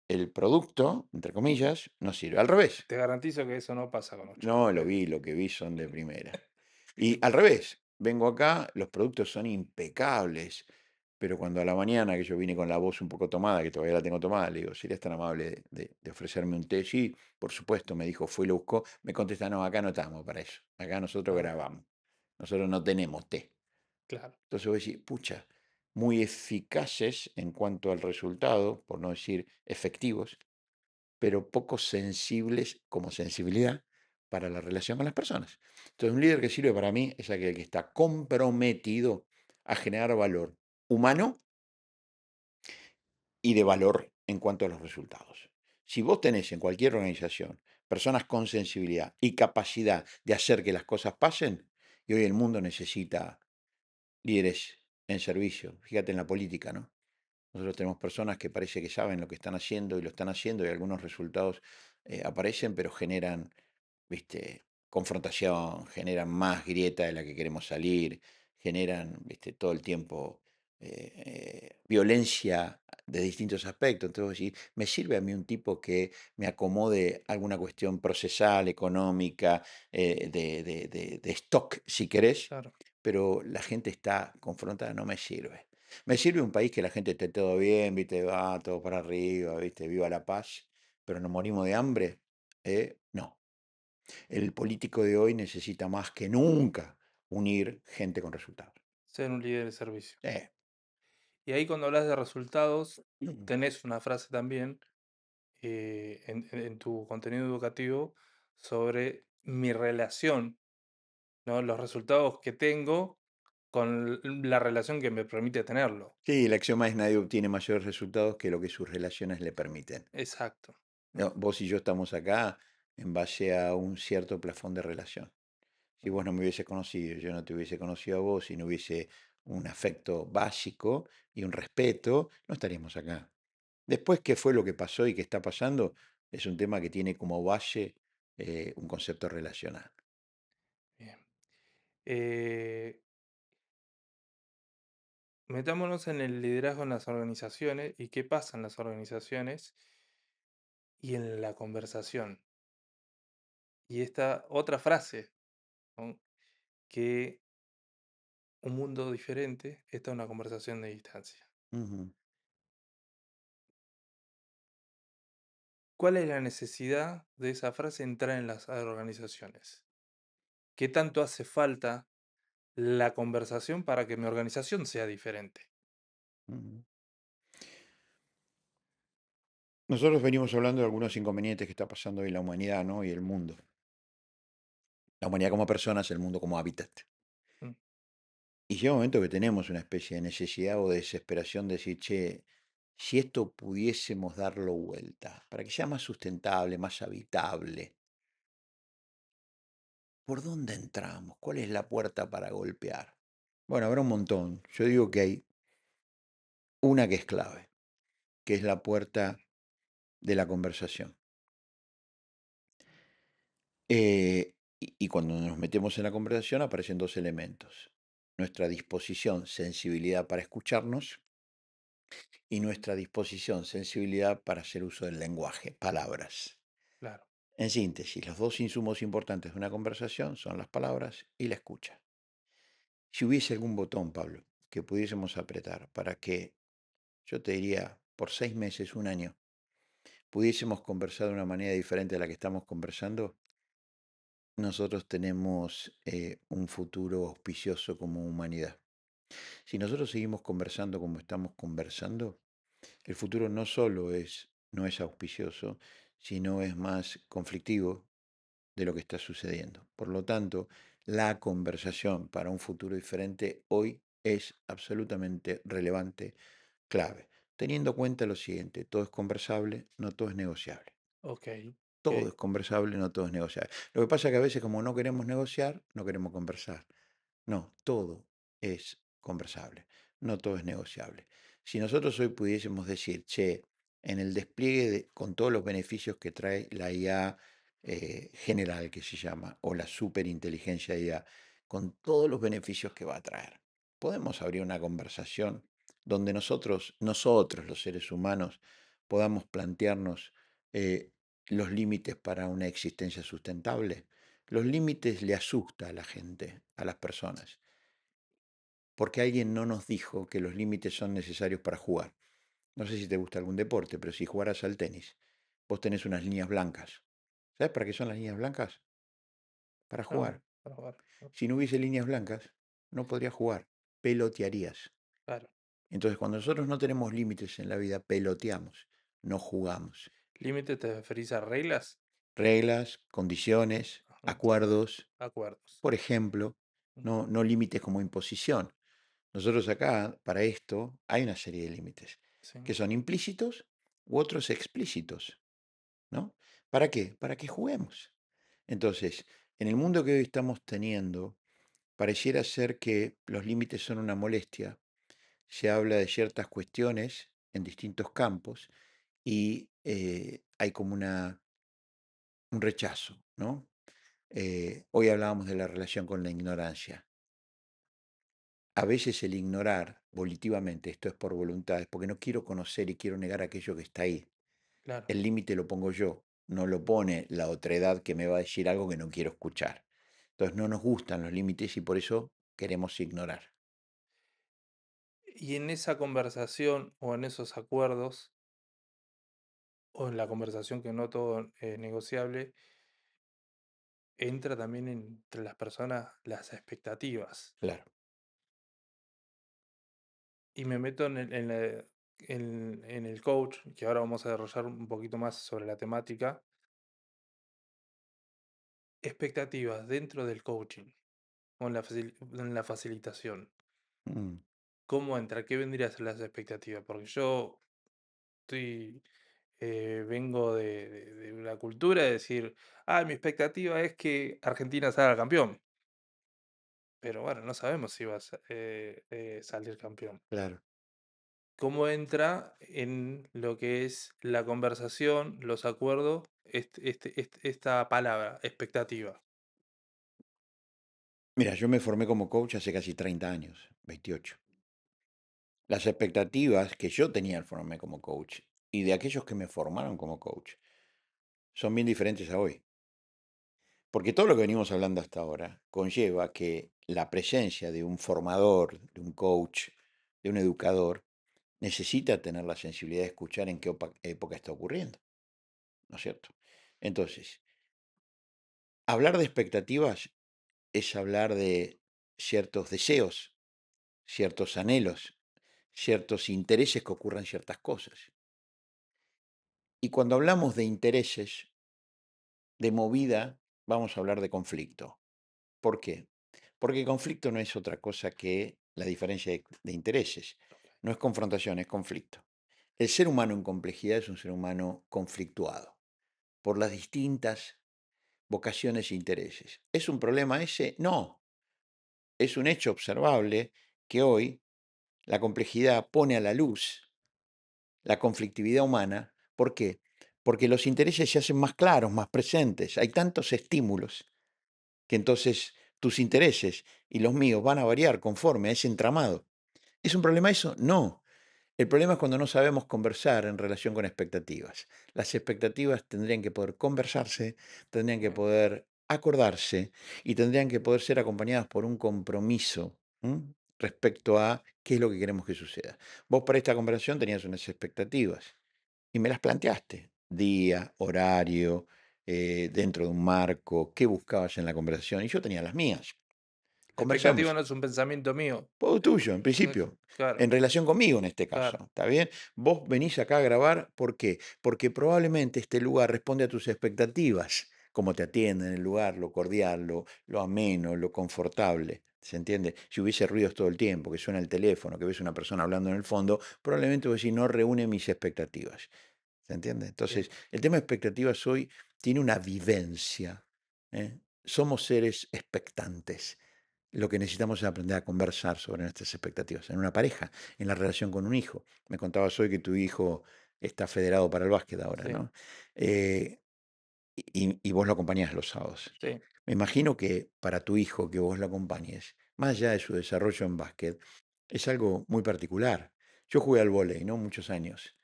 el producto, entre comillas, no sirve. Al revés, te garantizo que eso no pasa con los no chicos, lo vi, lo que vi son de primera. Y al revés, vengo acá, los productos son impecables, pero cuando a la mañana que yo vine con la voz un poco tomada, que todavía la tengo tomada, le digo, ¿serías tan amable de ofrecerme un té? Sí, por supuesto, me dijo, fue y lo buscó. Me contesta, no, acá no estamos para eso. Acá nosotros Ah, grabamos. Nosotros no tenemos té. claro, Entonces voy a decir, pucha, muy eficaces en cuanto al resultado, por no decir efectivos, pero poco sensibles como sensibilidad para la relación con las personas. Entonces, un líder que sirve para mí es aquel que está comprometido a generar valor humano y de valor en cuanto a los resultados. Si vos tenés en cualquier organización personas con sensibilidad y capacidad de hacer que las cosas pasen, y hoy el mundo necesita líderes en servicio, fíjate en la política, ¿no? Nosotros tenemos personas que parece que saben lo que están haciendo y lo están haciendo y algunos resultados aparecen, pero generan, viste, confrontación, generan más grieta de la que queremos salir, generan, viste, todo el tiempo violencia de distintos aspectos. Entonces, vos decís, me sirve a mí un tipo que me acomode alguna cuestión procesal, económica, de stock, si querés, claro. pero la gente está confrontada, no me sirve. Me sirve un país que la gente esté todo bien, viste, va todo para arriba, viste, viva la paz, pero nos morimos de hambre. No. El político de hoy necesita más que nunca unir gente con resultados. Ser un líder de servicio. Eh, Y ahí cuando hablas de resultados, tenés una frase también en tu contenido educativo sobre mi relación, ¿no? Los resultados que tengo con la relación que me permite tenerlo. Sí, el axioma es nadie obtiene mayores resultados que lo que sus relaciones le permiten. Exacto, No, ¿no? vos y yo estamos acá en base a un cierto plafón de relación. Si vos no me hubieses conocido, yo no te hubiese conocido a vos, si no hubiese un afecto básico y un respeto, no estaríamos acá. Después, qué fue lo que pasó y qué está pasando, es un tema que tiene como base un concepto relacional. Bien. Eh, Metámonos en el liderazgo en las organizaciones y qué pasa en las organizaciones y en la conversación. Y esta otra frase, ¿no? Que un mundo diferente está una conversación de distancia. Ujú, ¿Cuál es la necesidad de esa frase entrar en las organizaciones? ¿Qué tanto hace falta la conversación para que mi organización sea diferente? ujú. Nosotros venimos hablando de algunos inconvenientes que está pasando hoy la humanidad, ¿no? Y el mundo. La humanidad como personas, el mundo como hábitat. Mm, Y llega un momento que tenemos una especie de necesidad o de desesperación de decir, che, si esto pudiésemos darlo vuelta, para que sea más sustentable, más habitable, ¿por dónde entramos? ¿Cuál es la puerta para golpear? Bueno, habrá un montón. Yo digo que hay una que es clave, que es la puerta de la conversación. Y cuando nos metemos en la conversación aparecen dos elementos. Nuestra disposición, sensibilidad para escucharnos y nuestra disposición, sensibilidad para hacer uso del lenguaje, palabras. claro, En síntesis, los dos insumos importantes de una conversación son las palabras y la escucha. Si hubiese algún botón, Pablo, que pudiésemos apretar para que, yo te diría, por 6 meses, un año, pudiésemos conversar de una manera diferente a la que estamos conversando, nosotros tenemos un futuro auspicioso como humanidad. Si nosotros seguimos conversando como estamos conversando, el futuro no solo no es auspicioso, sino es más conflictivo de lo que está sucediendo. Por lo tanto, la conversación para un futuro diferente hoy es absolutamente relevante, clave, teniendo en cuenta lo siguiente: todo es conversable, no todo es negociable. ok, Todo ok, es conversable, no todo es negociable. Lo que pasa es que a veces, como no queremos negociar, no queremos conversar. No, todo es conversable, no todo es negociable. Si nosotros hoy pudiésemos decir, che, en el despliegue con todos los beneficios que trae la IA general, que se llama, o la superinteligencia IA, con todos los beneficios que va a traer, podemos abrir una conversación donde nosotros los seres humanos, podamos plantearnos eh, los límites para una existencia sustentable. Los límites le asusta a la gente, a las personas, porque alguien no nos dijo que los límites son necesarios para jugar. No sé si te gusta algún deporte, pero si jugaras al tenis, vos tenés unas líneas blancas. ¿Sabes para qué son las líneas blancas? Para no, jugar. para ver, Si no hubiese líneas blancas, no podrías jugar, pelotearías. claro. Entonces, cuando nosotros no tenemos límites en la vida, peloteamos, no jugamos. ¿Límite te referís a reglas? Reglas, condiciones, Ujú, acuerdos, acuerdos. por ejemplo, Mm, no límites como imposición. Nosotros acá, para esto, hay una serie de límites sí, que son implícitos u otros explícitos, ¿no? ¿Para qué? Para que juguemos. Entonces, en el mundo que hoy estamos teniendo, pareciera ser que los límites son una molestia. Se habla de ciertas cuestiones en distintos campos y hay como un rechazo, ¿no? Hoy hablábamos de la relación con la ignorancia. A veces el ignorar volitivamente, esto es por voluntad, es porque no quiero conocer y quiero negar aquello que está ahí. claro. El límite lo pongo yo, no lo pone la otredad que me va a decir algo que no quiero escuchar. Entonces no nos gustan los límites y por eso queremos ignorar. Y en esa conversación o en esos acuerdos, o en la conversación que no todo es negociable, entra también entre las personas las expectativas. Claro. Y me meto en el coach, que ahora vamos a desarrollar un poquito más sobre la temática. Expectativas dentro del coaching o en la facilitación. Mm, ¿Cómo entra? ¿Qué vendría a ser las expectativas? Porque yo estoy, vengo de una cultura de decir, mi expectativa es que Argentina salga campeón. Pero bueno, no sabemos si va a salir campeón. claro. ¿Cómo entra en lo que es la conversación, los acuerdos, esta palabra, expectativa? Mira, yo me formé como coach hace casi 30 años, 28. Las expectativas que yo tenía al formarme como coach y de aquellos que me formaron como coach son bien diferentes a hoy. Porque todo lo que venimos hablando hasta ahora conlleva que la presencia de un formador, de un coach, de un educador, necesita tener la sensibilidad de escuchar en qué época está ocurriendo, ¿no es cierto? Entonces, hablar de expectativas es hablar de ciertos deseos, ciertos anhelos, ciertos intereses que ocurran ciertas cosas. Y cuando hablamos de intereses, de movida, vamos a hablar de conflicto. ¿Por qué? Porque conflicto no es otra cosa que la diferencia de intereses. No es confrontación, es conflicto. El ser humano en complejidad es un ser humano conflictuado por las distintas vocaciones e intereses. ¿Es un problema ese? No. Es un hecho observable que hoy la complejidad pone a la luz la conflictividad humana. ¿Por qué? Porque los intereses se hacen más claros, más presentes. Hay tantos estímulos que entonces tus intereses y los míos van a variar conforme a ese entramado. ¿Es un problema eso? No. El problema es cuando no sabemos conversar en relación con expectativas. Las expectativas tendrían que poder conversarse, tendrían que Bien. poder acordarse y tendrían que poder ser acompañadas por un compromiso, ¿m? Respecto a qué es lo que queremos que suceda. Vos para esta conversación tenías unas expectativas y me las planteaste. Día, horario, dentro de un marco, qué buscabas en la conversación y yo tenía las mías. La expectativa Conversamos. no es un pensamiento mío. Todo tuyo, en Es principio, claro, en relación conmigo en este caso, claro, ¿está bien? Vos venís acá a grabar, ¿por qué? Porque probablemente este lugar responde a tus expectativas, cómo te atienden el lugar, lo cordial, lo ameno, lo confortable, ¿se entiende? Si hubiese ruidos todo el tiempo, que suena el teléfono, que ves una persona hablando en el fondo, probablemente vos decís, no reúne mis expectativas, ¿se entiende? bien. Entonces, el tema de expectativas hoy tiene una vivencia, ¿eh? Somos seres expectantes. Lo que necesitamos es aprender a conversar sobre nuestras expectativas en una pareja, en la relación con un hijo. Me contabas hoy que tu hijo está federado para el básquet ahora, Sí, ¿no? Eh, y vos lo acompañás los sábados. sí, Me imagino que para tu hijo que vos lo acompañes, más allá de su desarrollo en básquet, es algo muy particular. Yo jugué al vóley, ¿no? Muchos años.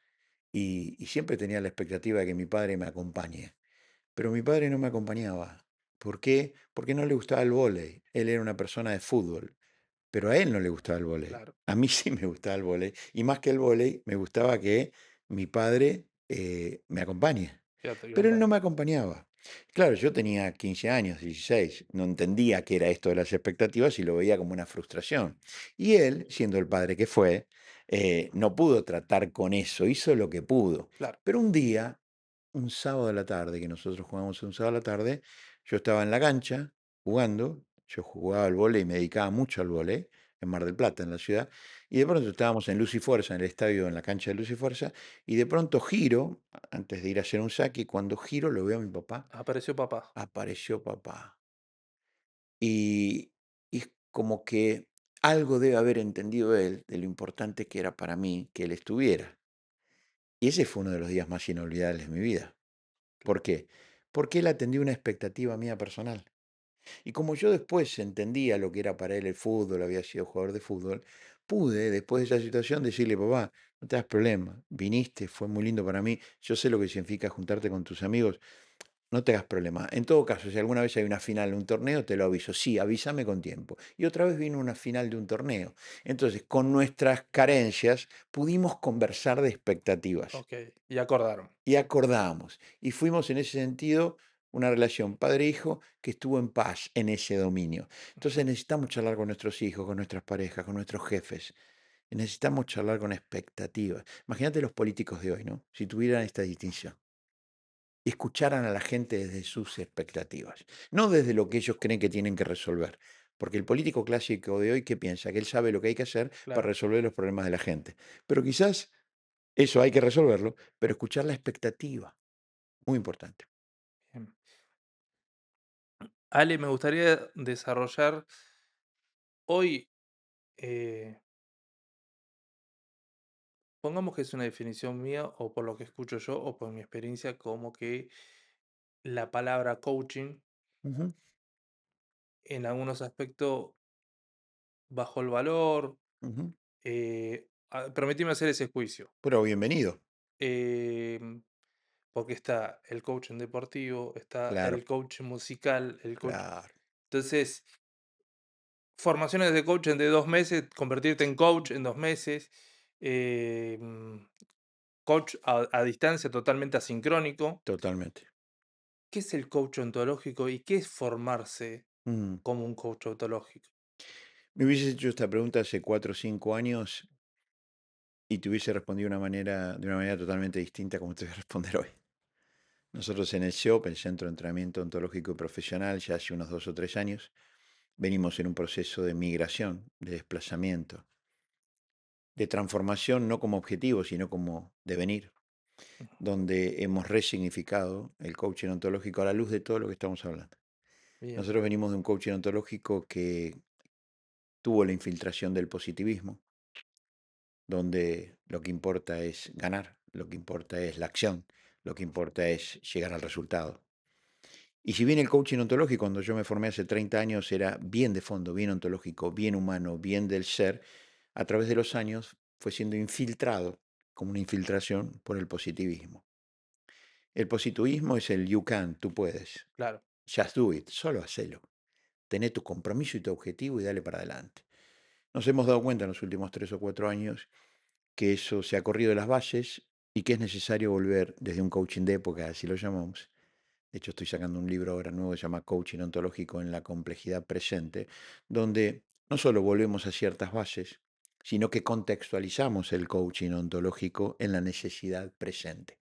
Y siempre tenía la expectativa de que mi padre me acompañe. Pero mi padre no me acompañaba. ¿Por qué? Porque no le gustaba el vóley. Él era una persona de fútbol. Pero a él no le gustaba el vóley. claro. A mí sí me gustaba el vóley. Y más que el vóley, me gustaba que mi padre me acompañe. Ya te Pero él no acompaño. me acompañaba. Claro, yo tenía 15 años, 16. No entendía qué era esto de las expectativas y lo veía como una frustración. Y él, siendo el padre que fue, no pudo tratar con eso. Hizo lo que pudo. Claro. Pero un día, un sábado a la tarde, que nosotros jugamos un sábado a la tarde, yo estaba en la cancha jugando. Yo jugaba al vóley y me dedicaba mucho al vóley en Mar del Plata, en la ciudad, y de pronto estábamos en Luz y Fuerza, en el estadio, en la cancha de Luz y Fuerza, y de pronto giro, antes de ir a hacer un saque, y cuando giro lo veo a mi papá, Apareció papá. apareció papá. Y es como que algo debe haber entendido él de lo importante que era para mí que él estuviera. Y ese fue uno de los días más inolvidables de mi vida. ¿Por qué? Porque él atendió una expectativa mía personal. Y como yo después entendía lo que era para él el fútbol, había sido jugador de fútbol, pude, después de esa situación, decirle, papá, no te das problema, viniste, fue muy lindo para mí, yo sé lo que significa juntarte con tus amigos, no te hagas problema. En todo caso, si alguna vez hay una final de un torneo, te lo aviso. Sí, avísame con tiempo. Y otra vez vino una final de un torneo. Entonces, con nuestras carencias, pudimos conversar de expectativas Ok, y acordaron. y acordamos. Y fuimos en ese sentido una relación padre-hijo que estuvo en paz en ese dominio. Entonces Ujú, necesitamos charlar con nuestros hijos, con nuestras parejas, con nuestros jefes. Necesitamos charlar con expectativas. Imagínate los políticos de hoy, ¿no? Si tuvieran esta distinción. Escucharan a la gente desde sus expectativas, no desde lo que ellos creen que tienen que resolver. Porque el político clásico de hoy, ¿qué piensa? Que él sabe lo que hay que hacer para claro. resolver los problemas de la gente. Pero quizás eso hay que resolverlo, pero escuchar la expectativa. Muy importante. Bien. Ale, me gustaría desarrollar hoy, eh, pongamos que es una definición mía o por lo que escucho yo o por mi experiencia, como que la palabra coaching Ujú, en algunos aspectos bajó el valor. ujú. Permitime hacer ese juicio. Pero bienvenido. Em, Porque está el coaching deportivo, está Claro, el coach musical, el coach. claro, Entonces, formaciones de coach de 2 meses, convertirte en coach en 2 meses. em, Coach a distancia totalmente asincrónico. totalmente. ¿Qué es el coach ontológico y qué es formarse Mm. como un coach ontológico? Me hubieses hecho esta pregunta hace 4 o 5 años y te hubiese respondido de una manera totalmente distinta como te voy a responder hoy. Nosotros en el SEOP, el Centro de Entrenamiento Ontológico y Profesional, ya hace unos 2 o 3 años, venimos en un proceso de migración, de desplazamiento, de transformación, no como objetivo, sino como devenir, Ujú. donde hemos resignificado el coaching ontológico a la luz de todo lo que estamos hablando. Bien, Nosotros venimos de un coaching ontológico que tuvo la infiltración del positivismo, donde lo que importa es ganar, lo que importa es la acción, lo que importa es llegar al resultado. Y si bien el coaching ontológico, cuando yo me formé hace 30 años, era bien de fondo, bien ontológico, bien humano, bien del ser, a través de los años fue siendo infiltrado, como una infiltración, por el positivismo. El positivismo es el you can, tú puedes, claro. just do it, solo hacelo. Tené tu compromiso y tu objetivo y dale para adelante. Nos hemos dado cuenta en los últimos 3 o 4 años que eso se ha corrido de las bases y que es necesario volver desde un coaching de época, así lo llamamos. De hecho, estoy sacando un libro ahora nuevo que se llama Coaching Ontológico en la complejidad presente, donde no solo volvemos a ciertas bases, sino que contextualizamos el coaching ontológico en la necesidad presente.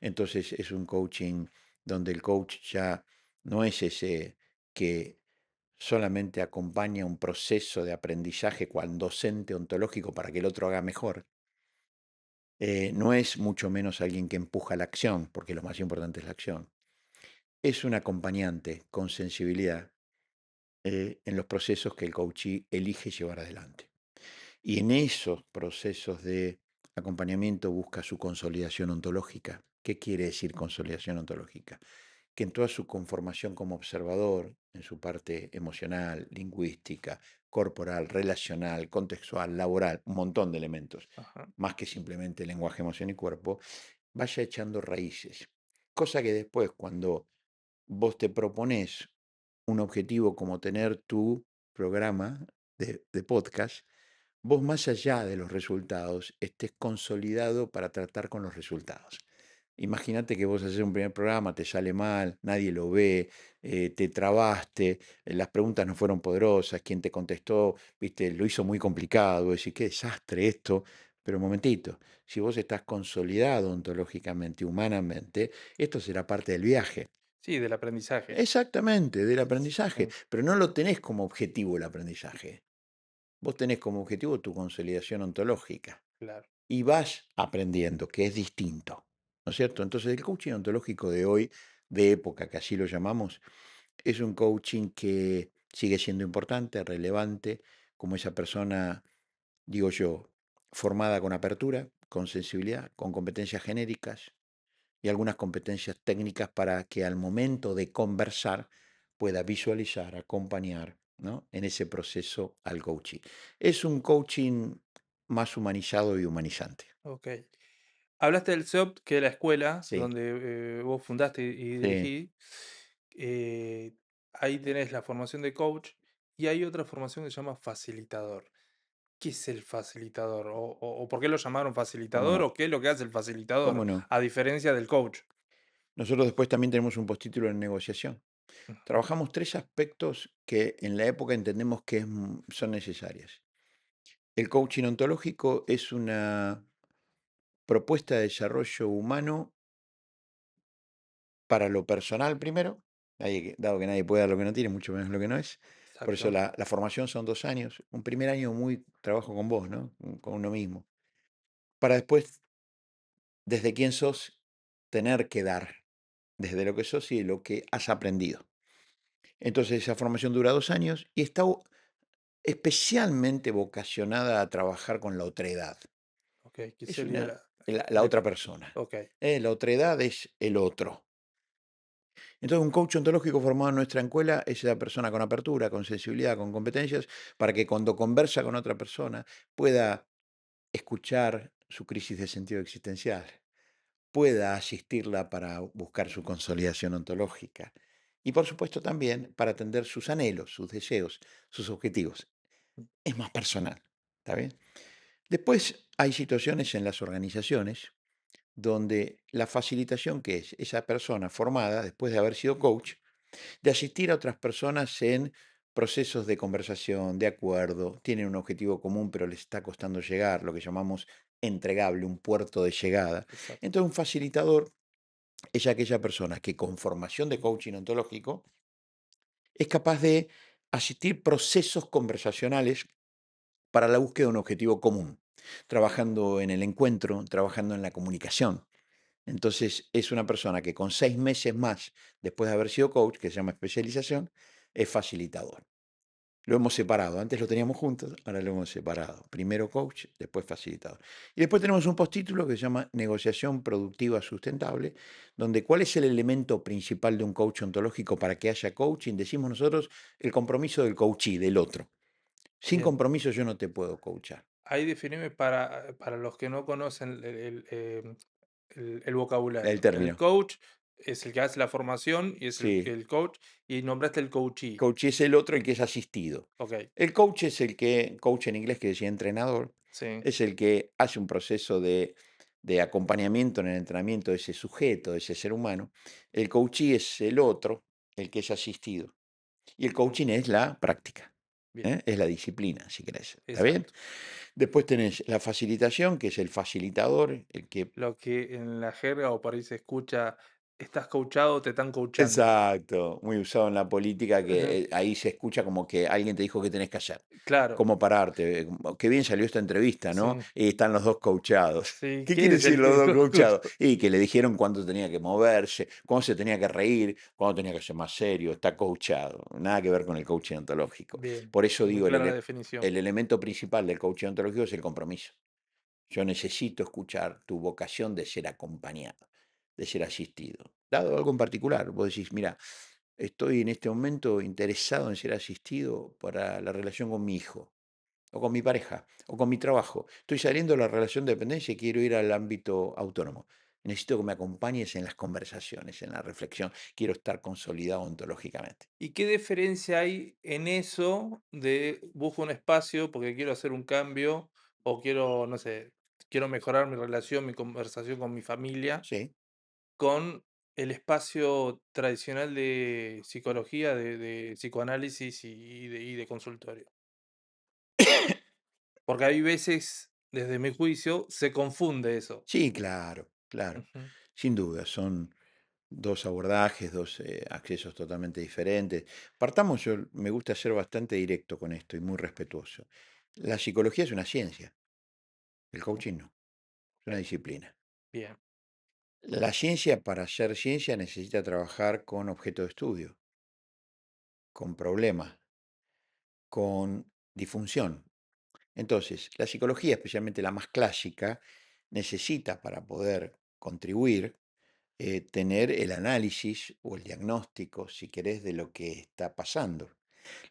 Entonces es un coaching donde el coach ya no es ese que solamente acompaña un proceso de aprendizaje cual docente ontológico para que el otro haga mejor. No es mucho menos alguien que empuja la acción, porque lo más importante es la acción. Es un acompañante con sensibilidad en los procesos que el coachee elige llevar adelante. Y en esos procesos de acompañamiento busca su consolidación ontológica. ¿Qué quiere decir consolidación ontológica? Que en toda su conformación como observador, en su parte emocional, lingüística, corporal, relacional, contextual, laboral, un montón de elementos, Ajá. más que simplemente lenguaje, emoción y cuerpo, vaya echando raíces. Cosa que después, cuando vos te propones un objetivo como tener tu programa de podcast, vos más allá de los resultados estés consolidado para tratar con los resultados. Imagínate que vos haces un primer programa, te sale mal, nadie lo ve, te trabaste, las preguntas no fueron poderosas, quien te contestó, viste, lo hizo muy complicado, decís, qué desastre esto. Pero un momentito, si vos estás consolidado ontológicamente, humanamente, esto será parte del viaje. Sí, del aprendizaje. Exactamente, del aprendizaje, Mm, pero no lo tenés como objetivo el aprendizaje. Vos tenés como objetivo tu consolidación ontológica claro. y vas aprendiendo, que es distinto, ¿no es cierto? Entonces, el coaching ontológico de hoy, de época, que así lo llamamos, es un coaching que sigue siendo importante, relevante, como esa persona, digo yo, formada con apertura, con sensibilidad, con competencias genéricas y algunas competencias técnicas para que al momento de conversar pueda visualizar, acompañar, ¿no? En ese proceso al coaching. Es un coaching más humanizado y humanizante. Ok. Hablaste del SEOP, que es la escuela Sí, donde vos fundaste y sí, dirigís. Eh, Ahí tenés la formación de coach y hay otra formación que se llama facilitador. ¿Qué es el facilitador? O por qué lo llamaron cómo facilitador? no, ¿O qué es lo que hace el facilitador? cómo no. A diferencia del coach. Nosotros después también tenemos un postítulo en negociación. Ujú. Trabajamos 3 aspectos que en la época entendemos que son necesarias. El coaching ontológico es una propuesta de desarrollo humano para lo personal primero, dado que nadie puede dar lo que no tiene, mucho menos lo que no es. Por eso Exacto. la formación son 2 años. Un primer año muy trabajo con vos, ¿no? Con uno mismo. Para después, desde quién sos, tener que dar, desde lo que sos y de lo que has aprendido. Entonces esa formación dura 2 años y está especialmente vocacionada a trabajar con la otredad. Ok, ¿qué Es sería la la- otra persona. Ok. La otredad es el otro. Entonces, un coach ontológico formado en nuestra escuela es esa persona con apertura, con sensibilidad, con competencias, para que cuando conversa con otra persona pueda escuchar su crisis de sentido existencial, pueda asistirla para buscar su consolidación ontológica y, por supuesto, también para atender sus anhelos, sus deseos, sus objetivos. Es más personal, ¿está bien? Después hay situaciones en las organizaciones donde la facilitación que es esa persona formada después de haber sido coach, de asistir a otras personas en procesos de conversación, de acuerdo, tienen un objetivo común pero les está costando llegar, lo que llamamos entregable, un puerto de llegada. exacto. Entonces, un facilitador es aquella persona que con formación de coaching ontológico es capaz de asistir procesos conversacionales para la búsqueda de un objetivo común, trabajando en el encuentro, trabajando en la comunicación. Entonces, es una persona que con 6 meses más, después de haber sido coach, que se llama especialización, es facilitador. Lo hemos separado. Antes lo teníamos juntos, ahora lo hemos separado. Primero coach, después facilitador. Y después tenemos un postítulo que se llama negociación productiva sustentable, donde cuál es el elemento principal de un coach ontológico para que haya coaching. Decimos nosotros el compromiso del coachee, del otro. Sin Bien. compromiso yo no te puedo coachar. Ahí definime para los que no conocen el El vocabulario. El término. coach es el que hace la formación y es Sí. el coach, y nombraste el coachee. Coach es el otro, el que es asistido. Ok, El coach es el que, coach en inglés que decía entrenador, sí, es el que hace un proceso de acompañamiento en el entrenamiento de ese sujeto, de ese ser humano. El coachee es el otro, el que es asistido. Y el ujú, coaching es la práctica, bien, ¿eh? Es la disciplina, si querés. ¿Está bien? exacto. Después tenés la facilitación, que es el facilitador, el que. Lo que en la jerga o por ahí se escucha, estás coachado, te están coachando. Exacto, muy usado en la política que ahí se escucha como que alguien te dijo qué tenés que hacer, Claro, cómo pararte, qué bien salió esta entrevista, ¿no? sí, Y están los dos coachados. sí, ¿Qué ¿quién quiere es decir el los que dos coachados? coachó? Y que le dijeron cuándo tenía que moverse, cuándo se tenía que reír, cuándo tenía que ser más serio, está coachado. Nada que ver con el coaching ontológico. Bien, Por eso muy digo, clara la definición. el elemento principal del coaching ontológico es el compromiso. Yo necesito escuchar tu vocación de ser acompañado, de ser asistido. Dado algo en particular, vos decís, mira, estoy en este momento interesado en ser asistido para la relación con mi hijo, o con mi pareja, o con mi trabajo. Estoy saliendo de la relación de dependencia y quiero ir al ámbito autónomo. Necesito que me acompañes en las conversaciones, en la reflexión. Quiero estar consolidado ontológicamente. ¿Y qué diferencia hay en eso de busco un espacio porque quiero hacer un cambio o quiero, no sé, quiero mejorar mi relación, mi conversación con mi familia, Sí. con el espacio tradicional de psicología, de psicoanálisis y de consultorio? Porque hay veces, desde mi juicio, se confunde eso. Sí, claro, claro. Ujú, Sin duda, son dos abordajes, dos accesos totalmente diferentes. Partamos, yo me gusta ser bastante directo con esto y muy respetuoso. La psicología es una ciencia, el coaching no, es una ok, disciplina. bien, La ciencia, para ser ciencia, necesita trabajar con objeto de estudio, con problemas, con disfunción. Entonces, la psicología, especialmente la más clásica, necesita para poder contribuir tener el análisis o el diagnóstico, si querés, de lo que está pasando.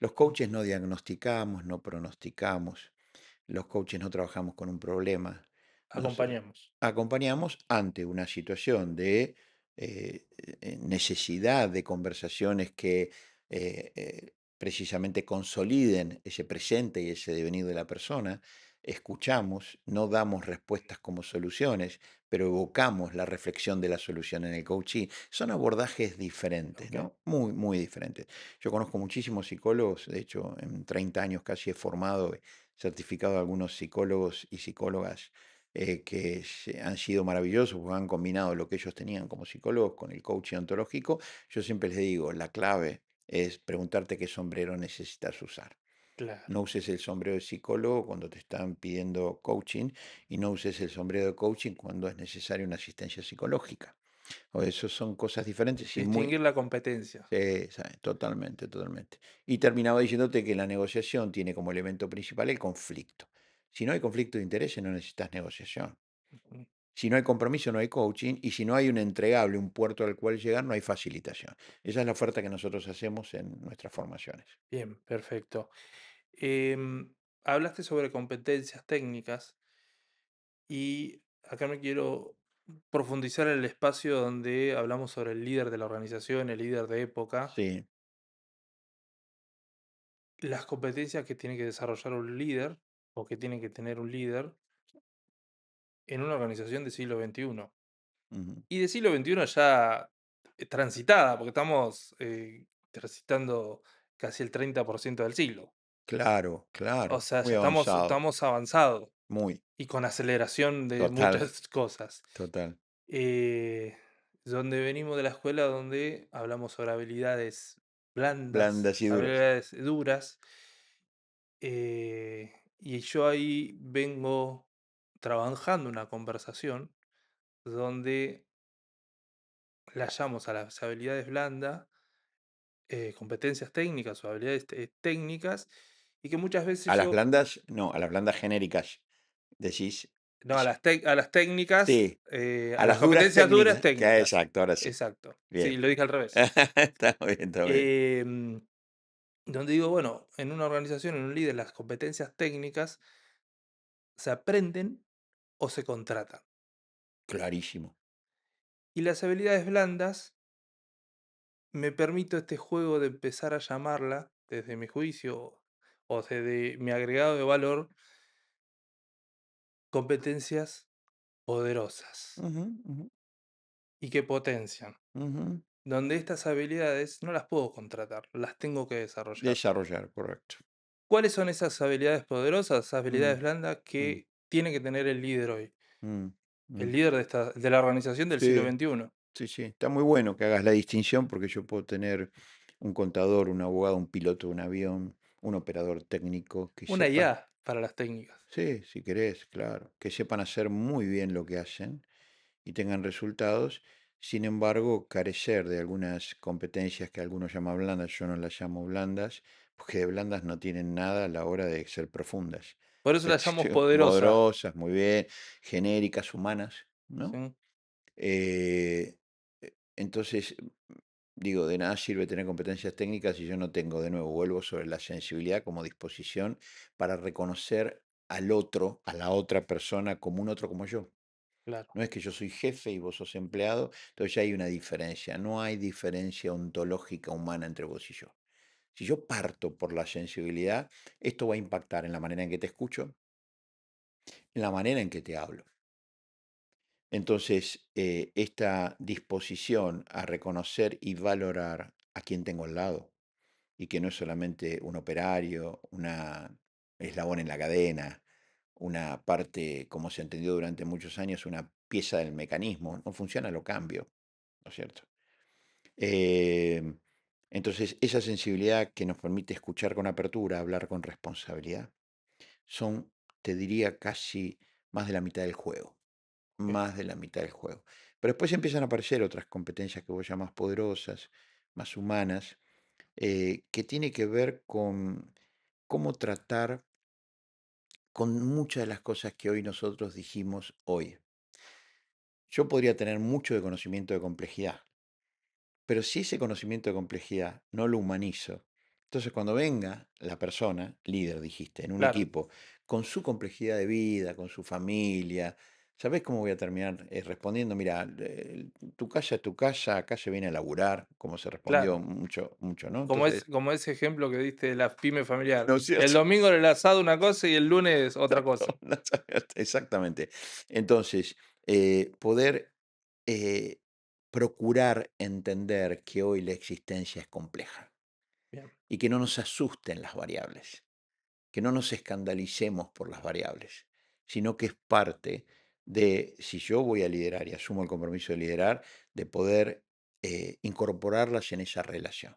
Los ujú, coaches no diagnosticamos, no pronosticamos, los coaches no trabajamos con un problema, nosotros acompañamos. acompañamos ante una situación de necesidad de conversaciones que precisamente consoliden ese presente y ese devenir de la persona. Escuchamos, no damos respuestas como soluciones, pero evocamos la reflexión de la solución en el coaching. Son abordajes diferentes, Ok, ¿no? Muy, muy diferentes. Yo conozco muchísimos psicólogos, de hecho, en 30 años casi he formado, certificado a algunos psicólogos y psicólogas que han sido maravillosos, porque han combinado lo que ellos tenían como psicólogos con el coaching ontológico. Yo siempre les digo, la clave es preguntarte qué sombrero necesitas usar. claro. No uses el sombrero de psicólogo cuando te están pidiendo coaching y no uses el sombrero de coaching cuando es necesaria una asistencia psicológica. O eso son cosas diferentes y muy. Distinguir la competencia. Sí, totalmente, totalmente. Y terminaba diciéndote que la negociación tiene como elemento principal el conflicto. Si no hay conflicto de intereses, no necesitas negociación. Ujú. Si no hay compromiso, no hay coaching. Y si no hay un entregable, un puerto al cual llegar, no hay facilitación. Esa es la oferta que nosotros hacemos en nuestras formaciones. Bien, perfecto. Hablaste sobre competencias técnicas y acá me quiero profundizar en el espacio donde hablamos sobre el líder de la organización, el líder de época, Sí. las competencias que tiene que desarrollar un líder o que tiene que tener un líder en una organización del siglo XXI. Ujú. Y del siglo XXI ya transitada, porque estamos transitando casi el 30% del siglo. Claro, O claro, sea, muy ya estamos avanzado, estamos avanzados muy, y con aceleración de total, muchas cosas. total. Eh, donde venimos de la escuela donde hablamos sobre habilidades blandas, Blandas y duras. habilidades duras, y yo ahí vengo trabajando una conversación donde la llamo a las habilidades blandas, competencias técnicas o habilidades técnicas, y que muchas veces A las yo, blandas, no, a las blandas genéricas, decís, no, a las técnicas, sí, a a las las duras competencias duras técnicas, que técnicas. exacto, ahora sí. Exacto. Sí, Bien. lo dije al revés. Está muy bien, está muy bien. Em, donde digo, bueno, en una organización, en un líder, las competencias técnicas se aprenden o se contratan. Clarísimo. Y las habilidades blandas, me permito este juego de empezar a llamarla, desde mi juicio o desde mi agregado de valor, competencias poderosas Ujú, ujú, y que potencian. ujú. Donde estas habilidades no las puedo contratar, las tengo que desarrollar. Desarrollar, correcto. ¿Cuáles son esas habilidades poderosas, esas Mm, habilidades blandas mm, que tiene que tener el líder hoy? mm, El mm. líder de la organización del siglo Sí, XXI. sí, sí. Está muy bueno que hagas la distinción porque yo puedo tener un contador, un abogado, un piloto de un avión, un operador técnico que Una sepan, IA para las técnicas. sí, si querés, claro, que sepan hacer muy bien lo que hacen y tengan resultados. Sin embargo, carecer de algunas competencias que algunos llaman blandas, yo no las llamo blandas, porque de blandas no tienen nada a la hora de ser profundas. Por eso las llamamos poderosas. Poderosas, muy bien, genéricas, humanas, ¿no? ¿Sí? Eh, entonces, digo, de nada sirve tener competencias técnicas si yo no tengo, de nuevo, vuelvo sobre la sensibilidad como disposición para reconocer al otro, a la otra persona como un otro como yo. Claro, No es que yo soy jefe y vos sos empleado, entonces ya hay una diferencia. No hay diferencia ontológica humana entre vos y yo. Si yo parto por la sensibilidad, esto va a impactar en la manera en que te escucho, en la manera en que te hablo. Entonces, esta disposición a reconocer y valorar a quien tengo al lado, y que no es solamente un operario, una eslabón en la cadena, una parte, como se entendió durante muchos años, una pieza del mecanismo, no funciona, lo cambio, ¿no es cierto? Em, entonces, esa sensibilidad que nos permite escuchar con apertura, hablar con responsabilidad, son, te diría, casi más de la mitad del juego, bien, más de la mitad del juego. Pero después empiezan a aparecer otras competencias que vos llamás poderosas, más humanas, que tiene que ver con cómo tratar con muchas de las cosas que hoy nosotros dijimos hoy. Yo podría tener mucho de conocimiento de complejidad, pero si ese conocimiento de complejidad no lo humanizo, entonces cuando venga la persona, líder dijiste, en un claro, equipo, con su complejidad de vida, con su familia, ¿sabés cómo voy a terminar respondiendo? Mira, tu casa es tu casa, acá se viene a laburar, como se respondió claro. mucho, mucho, ¿no? Como, Entonces, como ese ejemplo que diste de la pyme familiar. ¿no es El cierto? domingo en el asado una cosa y el lunes otra Exacto, cosa. exactamente. Entonces, poder eh, procurar entender que hoy la existencia es compleja Bien, y que no nos asusten las variables, que no nos escandalicemos por las variables, sino que es parte de, si yo voy a liderar y asumo el compromiso de liderar, de poder incorporarlas en esa relación.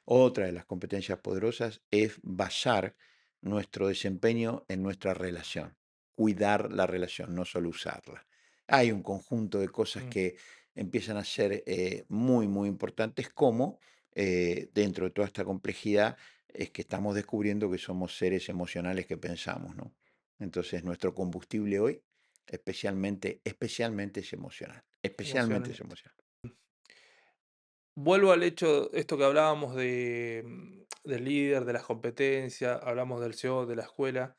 Otra de las competencias poderosas es basar nuestro desempeño en nuestra relación, cuidar la relación, no solo usarla. Hay un conjunto de cosas mm, que empiezan a ser muy, muy importantes, como dentro de toda esta complejidad es que estamos descubriendo que somos seres emocionales que pensamos, ¿no? Entonces nuestro combustible hoy especialmente es emocional, especialmente es emocionalmente. emocional. Vuelvo al hecho, esto que hablábamos del líder, de las competencias, hablamos del CEO, de la escuela.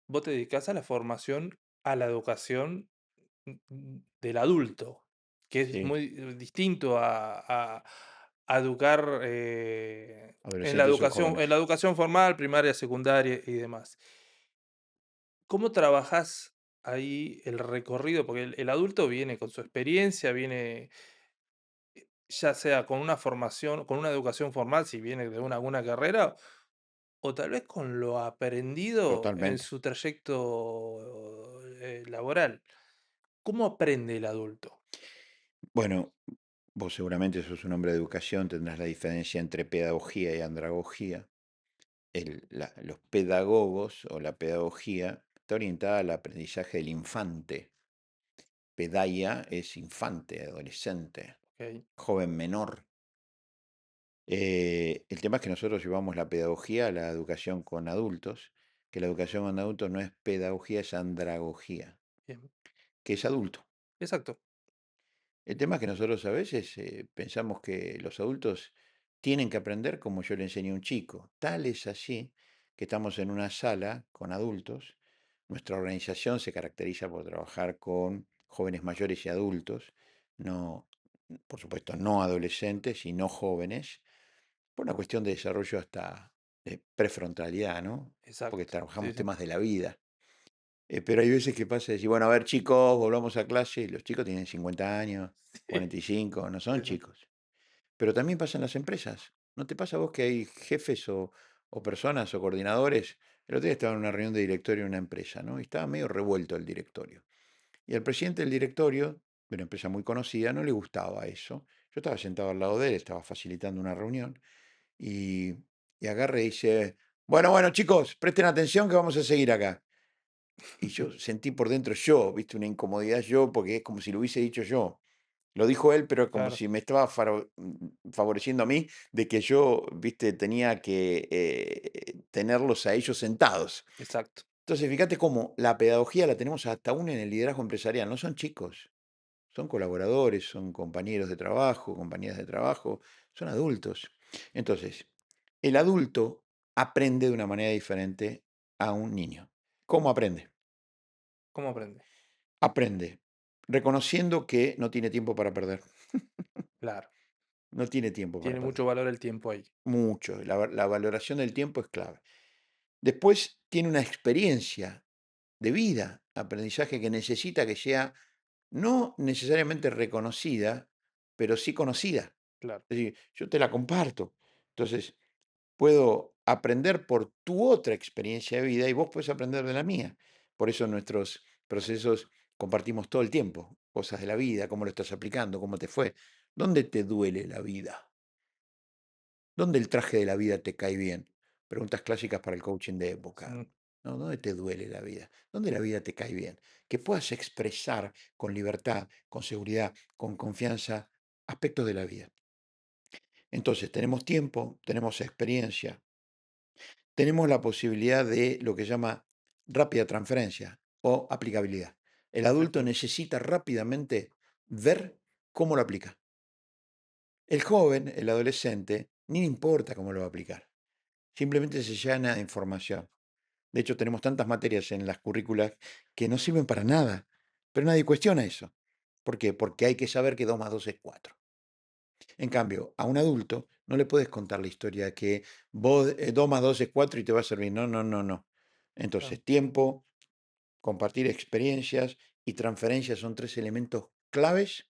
Vos te dedicás a la formación, a la educación del adulto, que es Sí, muy distinto a educar adolescentes o en jóvenes. la educación formal, primaria, secundaria y demás. ¿Cómo trabajás ahí el recorrido? Porque el adulto viene con su experiencia, viene ya sea con una formación, con una educación formal, si viene de una alguna carrera, o tal vez con lo aprendido en totalmente. su trayecto, laboral. ¿Cómo aprende el adulto? Bueno, vos seguramente sos un hombre de educación, tendrás la diferencia entre pedagogía y andragogía. Los pedagogos o la pedagogía está orientada al aprendizaje del infante. Pedaia es infante, adolescente, Okey, joven menor. El tema es que nosotros llevamos la pedagogía a la educación con adultos, que la educación con adultos no es pedagogía, es andragogía, bien. que es adulto. Exacto, El tema es que nosotros a veces pensamos que los adultos tienen que aprender como yo le enseñé a un chico. Tal es así que estamos en una sala con adultos. Nuestra organización se caracteriza por trabajar con jóvenes mayores y adultos, no, por supuesto, no adolescentes y no jóvenes, por una cuestión de desarrollo hasta de prefrontalidad, ¿no? Porque exacto. Sí, trabajamos sí. temas de la vida. Pero hay veces que pasa de decir, bueno, a ver chicos, volvamos a clase, y los chicos tienen 50 años, Sí, 45, no son sí, sí. chicos. Pero también pasa en las empresas. ¿No te pasa a vos que hay jefes o personas o coordinadores? El otro día estaba en una reunión de directorio en una empresa, ¿no? Y estaba medio revuelto el directorio. Y al presidente del directorio, de una empresa muy conocida, no le gustaba eso. Yo estaba sentado al lado de él, estaba facilitando una reunión, y, y agarra y dice, bueno, bueno, chicos, presten atención que vamos a seguir acá. Y yo sentí por dentro yo, viste, una incomodidad yo, porque es como si lo hubiese dicho yo. Lo dijo él, pero como Claro, si me estaba favoreciendo a mí de que yo, viste, tenía que tenerlos a ellos sentados. exacto. Entonces, fíjate cómo la pedagogía la tenemos hasta aún en el liderazgo empresarial. No son chicos, son colaboradores, son compañeros de trabajo, compañeras de trabajo, son adultos. Entonces, el adulto aprende de una manera diferente a un niño. ¿Cómo aprende? ¿Cómo aprende? Aprende reconociendo que no tiene tiempo para perder. Claro, No tiene tiempo para tiene mucho perder. valor el tiempo ahí. Mucho. La valoración del tiempo es clave. Después tiene una experiencia de vida, aprendizaje que necesita que sea no necesariamente reconocida, pero sí conocida. Claro, Es decir, yo te la comparto. Entonces, puedo aprender por tu otra experiencia de vida y vos puedes aprender de la mía. Por eso en nuestros procesos compartimos todo el tiempo cosas de la vida, cómo lo estás aplicando, cómo te fue, dónde te duele la vida, dónde el traje de la vida te cae bien. Preguntas clásicas para el coaching de época. mm, ¿No? ¿Dónde te duele la vida? ¿Dónde la vida te cae bien? Que puedas expresar con libertad, con seguridad, con confianza aspectos de la vida. Entonces, tenemos tiempo, tenemos experiencia, tenemos la posibilidad de lo que se llama rápida transferencia o aplicabilidad. El adulto exacto. necesita rápidamente ver cómo lo aplica. El joven, el adolescente, ni le importa cómo lo va a aplicar. Simplemente se llena de información. De hecho, tenemos tantas materias en las currículas que no sirven para nada, pero nadie cuestiona eso. ¿Por qué? Porque hay que saber que 2 más 2 es 4. En cambio, a un adulto no le puedes contar la historia de que vos, 2 más 2 es 4 y te va a servir. No, no, no, no. Claro, Entonces, tiempo, compartir experiencias y transferencias son tres elementos claves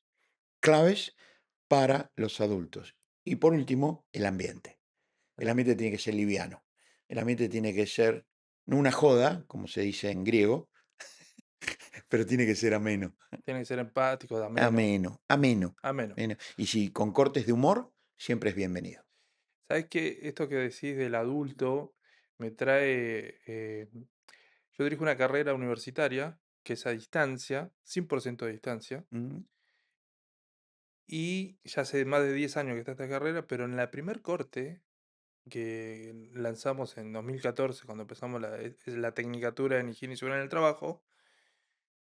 para los adultos. Y por último, el ambiente. El claro. ambiente tiene que ser liviano. El ambiente tiene que ser no una joda, como se dice en griego, pero tiene que ser ameno. Tiene que ser empático, ameno, Ameno, ameno, ameno. ameno. Y si con cortes de humor, siempre es bienvenido. ¿Sabes qué? Esto que decís del adulto me trae, yo dirijo una carrera universitaria que es a distancia, 100% a distancia, Mm, y ya hace más de 10 años que está esta carrera, pero en la primer corte que lanzamos en 2014, cuando empezamos la tecnicatura en higiene y seguridad en el trabajo,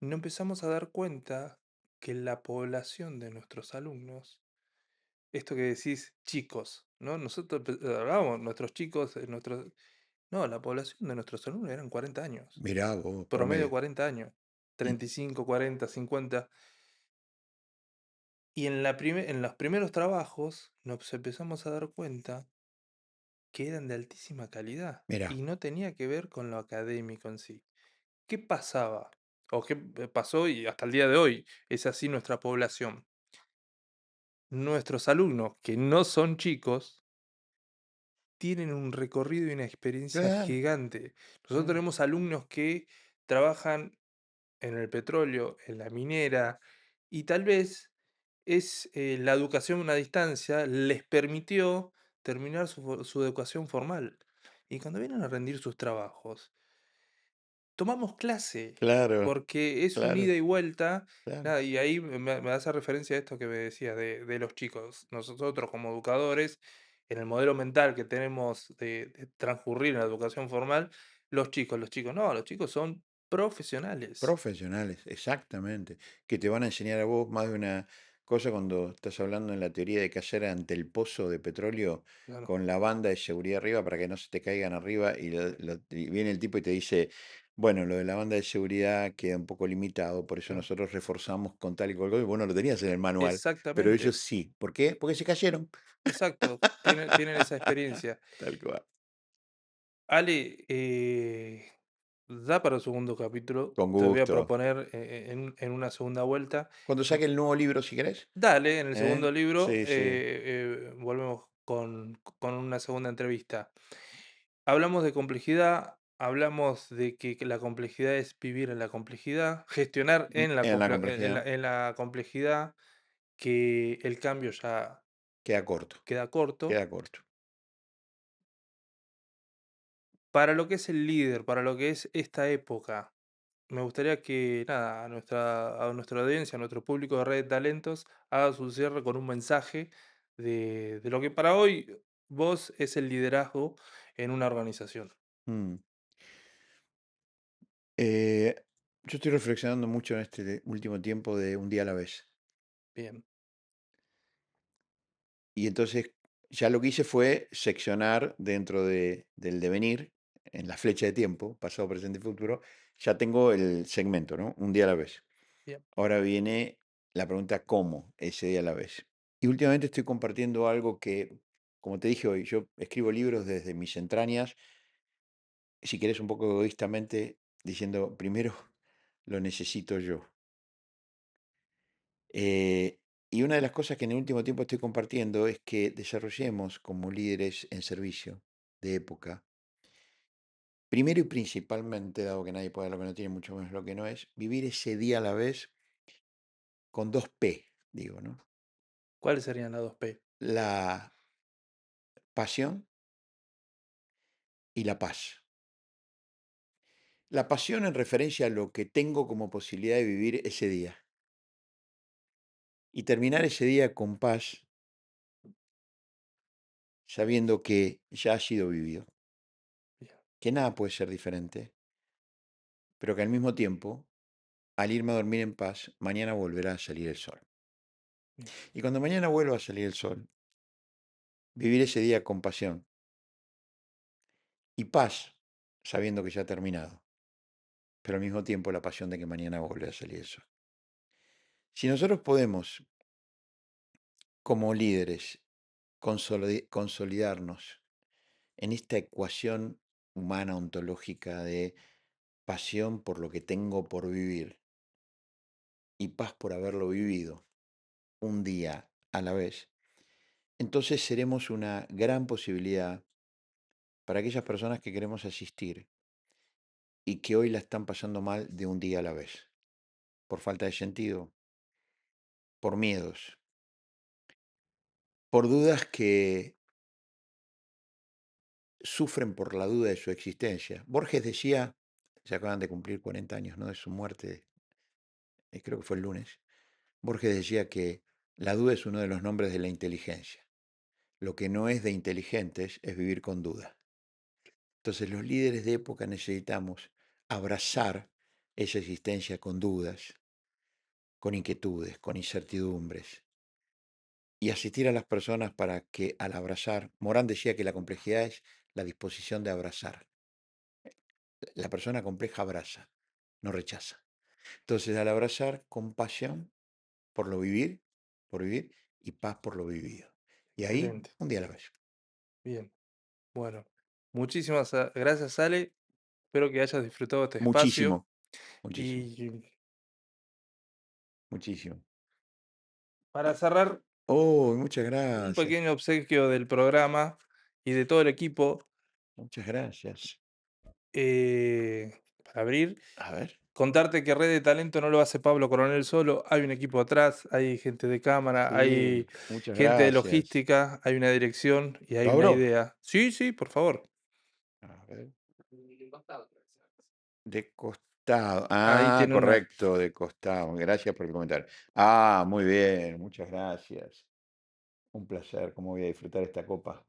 no empezamos a dar cuenta que la población de nuestros alumnos, esto que decís chicos, ¿no? Nosotros hablábamos, nuestros chicos, nuestros... No, la población de nuestros alumnos eran 40 años, mirá vos, promedio promedio. 40 años, Y 35, 40, 50. Y en los primeros trabajos nos empezamos a dar cuenta que eran de altísima calidad mirá, y no tenía que ver con lo académico en sí. ¿Qué pasaba? O qué pasó y hasta el día de hoy es así nuestra población. Nuestros alumnos, que no son chicos, tienen un recorrido y una experiencia Claro, gigante. Nosotros claro, tenemos alumnos que trabajan en el petróleo, en la minera, y tal vez la educación a distancia les permitió terminar su educación formal. Y cuando vienen a rendir sus trabajos, tomamos clase, claro, porque es un claro, ida y vuelta, claro. nada, y ahí me hace referencia a esto que me decías de los chicos. Nosotros como educadores, en el modelo mental que tenemos de transcurrir en la educación formal, los chicos no, los chicos son profesionales. Profesionales, exactamente, que te van a enseñar a vos más de una cosa cuando estás hablando en la teoría de qué hacer ante el pozo de petróleo Claro, con la banda de seguridad arriba para que no se te caigan arriba y, y viene el tipo y te dice, bueno, lo de la banda de seguridad queda un poco limitado, por eso claro. nosotros reforzamos con tal y cual cosa, y vos no lo tenías en el manual, pero ellos Exactamente, sí. ¿Por qué? Porque se cayeron. exacto, tienen esa experiencia. Tal cual. Ale, da para un segundo capítulo, Con te voy a gusto. proponer en una segunda vuelta. Cuando saque el nuevo libro, si querés. Dale, en el segundo ¿Eh? libro Sí, sí. volvemos con una segunda entrevista. Hablamos de complejidad, hablamos de que la complejidad es vivir en la complejidad, gestionar En la complejidad en la complejidad, que el cambio ya queda corto, queda corto. queda corto. Para lo que es el líder, para lo que es esta época, me gustaría que, nada, a nuestra audiencia, a nuestro público de Red de Talentos, haga su cierre con un mensaje de lo que para hoy vos es el liderazgo en una organización. Mm. Eh, yo estoy reflexionando mucho en este último tiempo de un día a la vez. Bien, Y entonces ya lo que hice fue seccionar dentro del devenir, en la flecha de tiempo, pasado, presente y futuro, ya tengo el segmento, ¿no? Un día a la vez. bien. Ahora viene la pregunta, ¿cómo ese día a la vez? Y últimamente estoy compartiendo algo que, como te dije hoy, yo escribo libros desde mis entrañas, si querés un poco egoístamente, diciendo, primero lo necesito yo. Y una de las cosas que en el último tiempo estoy compartiendo es que desarrollemos como líderes en servicio de época, primero y principalmente, dado que nadie puede dar lo que no tiene, mucho menos lo que no es, vivir ese día a la vez con dos P, digo, ¿no? ¿Cuáles serían las dos P? La pasión y la paz. La pasión en referencia a lo que tengo como posibilidad de vivir ese día y terminar ese día con paz, sabiendo que ya ha sido vivido, Bien, que nada puede ser diferente, pero que al mismo tiempo al irme a dormir en paz, mañana volverá a salir el sol. bien, Y cuando mañana vuelva a salir el sol, vivir ese día con pasión y paz, sabiendo que ya ha terminado, pero al mismo tiempo la pasión de que mañana vuelve a salir el sol. Si nosotros podemos, como líderes, consolidarnos en esta ecuación humana ontológica de pasión por lo que tengo por vivir y paz por haberlo vivido un día a la vez, entonces seremos una gran posibilidad para aquellas personas que queremos asistir y que hoy la están pasando mal de un día a la vez, por falta de sentido, por miedos, por dudas que sufren por la duda de su existencia. Borges decía, se acaban de cumplir 40 años, ¿no? De su muerte, creo que fue el lunes. Borges decía que la duda es uno de los nombres de la inteligencia. Lo que no es de inteligentes es vivir con duda. Entonces los líderes de época necesitamos abrazar esa existencia con dudas, con inquietudes, con incertidumbres, y asistir a las personas para que al abrazar, Morán decía que la complejidad es la disposición de abrazar. La persona compleja abraza, no rechaza. Entonces, al abrazar, compasión por vivir, y paz por lo vivido. Y ahí, excelente. un día a la vez. Bien, bueno. Muchísimas gracias, Ale. Espero que hayas disfrutado este espacio. Muchísimo, muchísimo, Y muchísimo. para cerrar, Oh, muchas un gracias. pequeño obsequio del programa. y de todo el equipo, Muchas gracias. para abrir. A ver. Contarte que Red de Talento no lo hace Pablo Coronel solo, hay un equipo atrás, hay gente de cámara, hay Sí, muchas gente de gracias. logística, hay una dirección y hay ¿Lo una abro? idea. Sí, sí, por favor. A ver. De costado. Ahí Ah, tiene una. correcto, de costado. Gracias por el comentario. Ah, muy bien, muchas gracias. Un placer. ¿Cómo voy a disfrutar esta copa?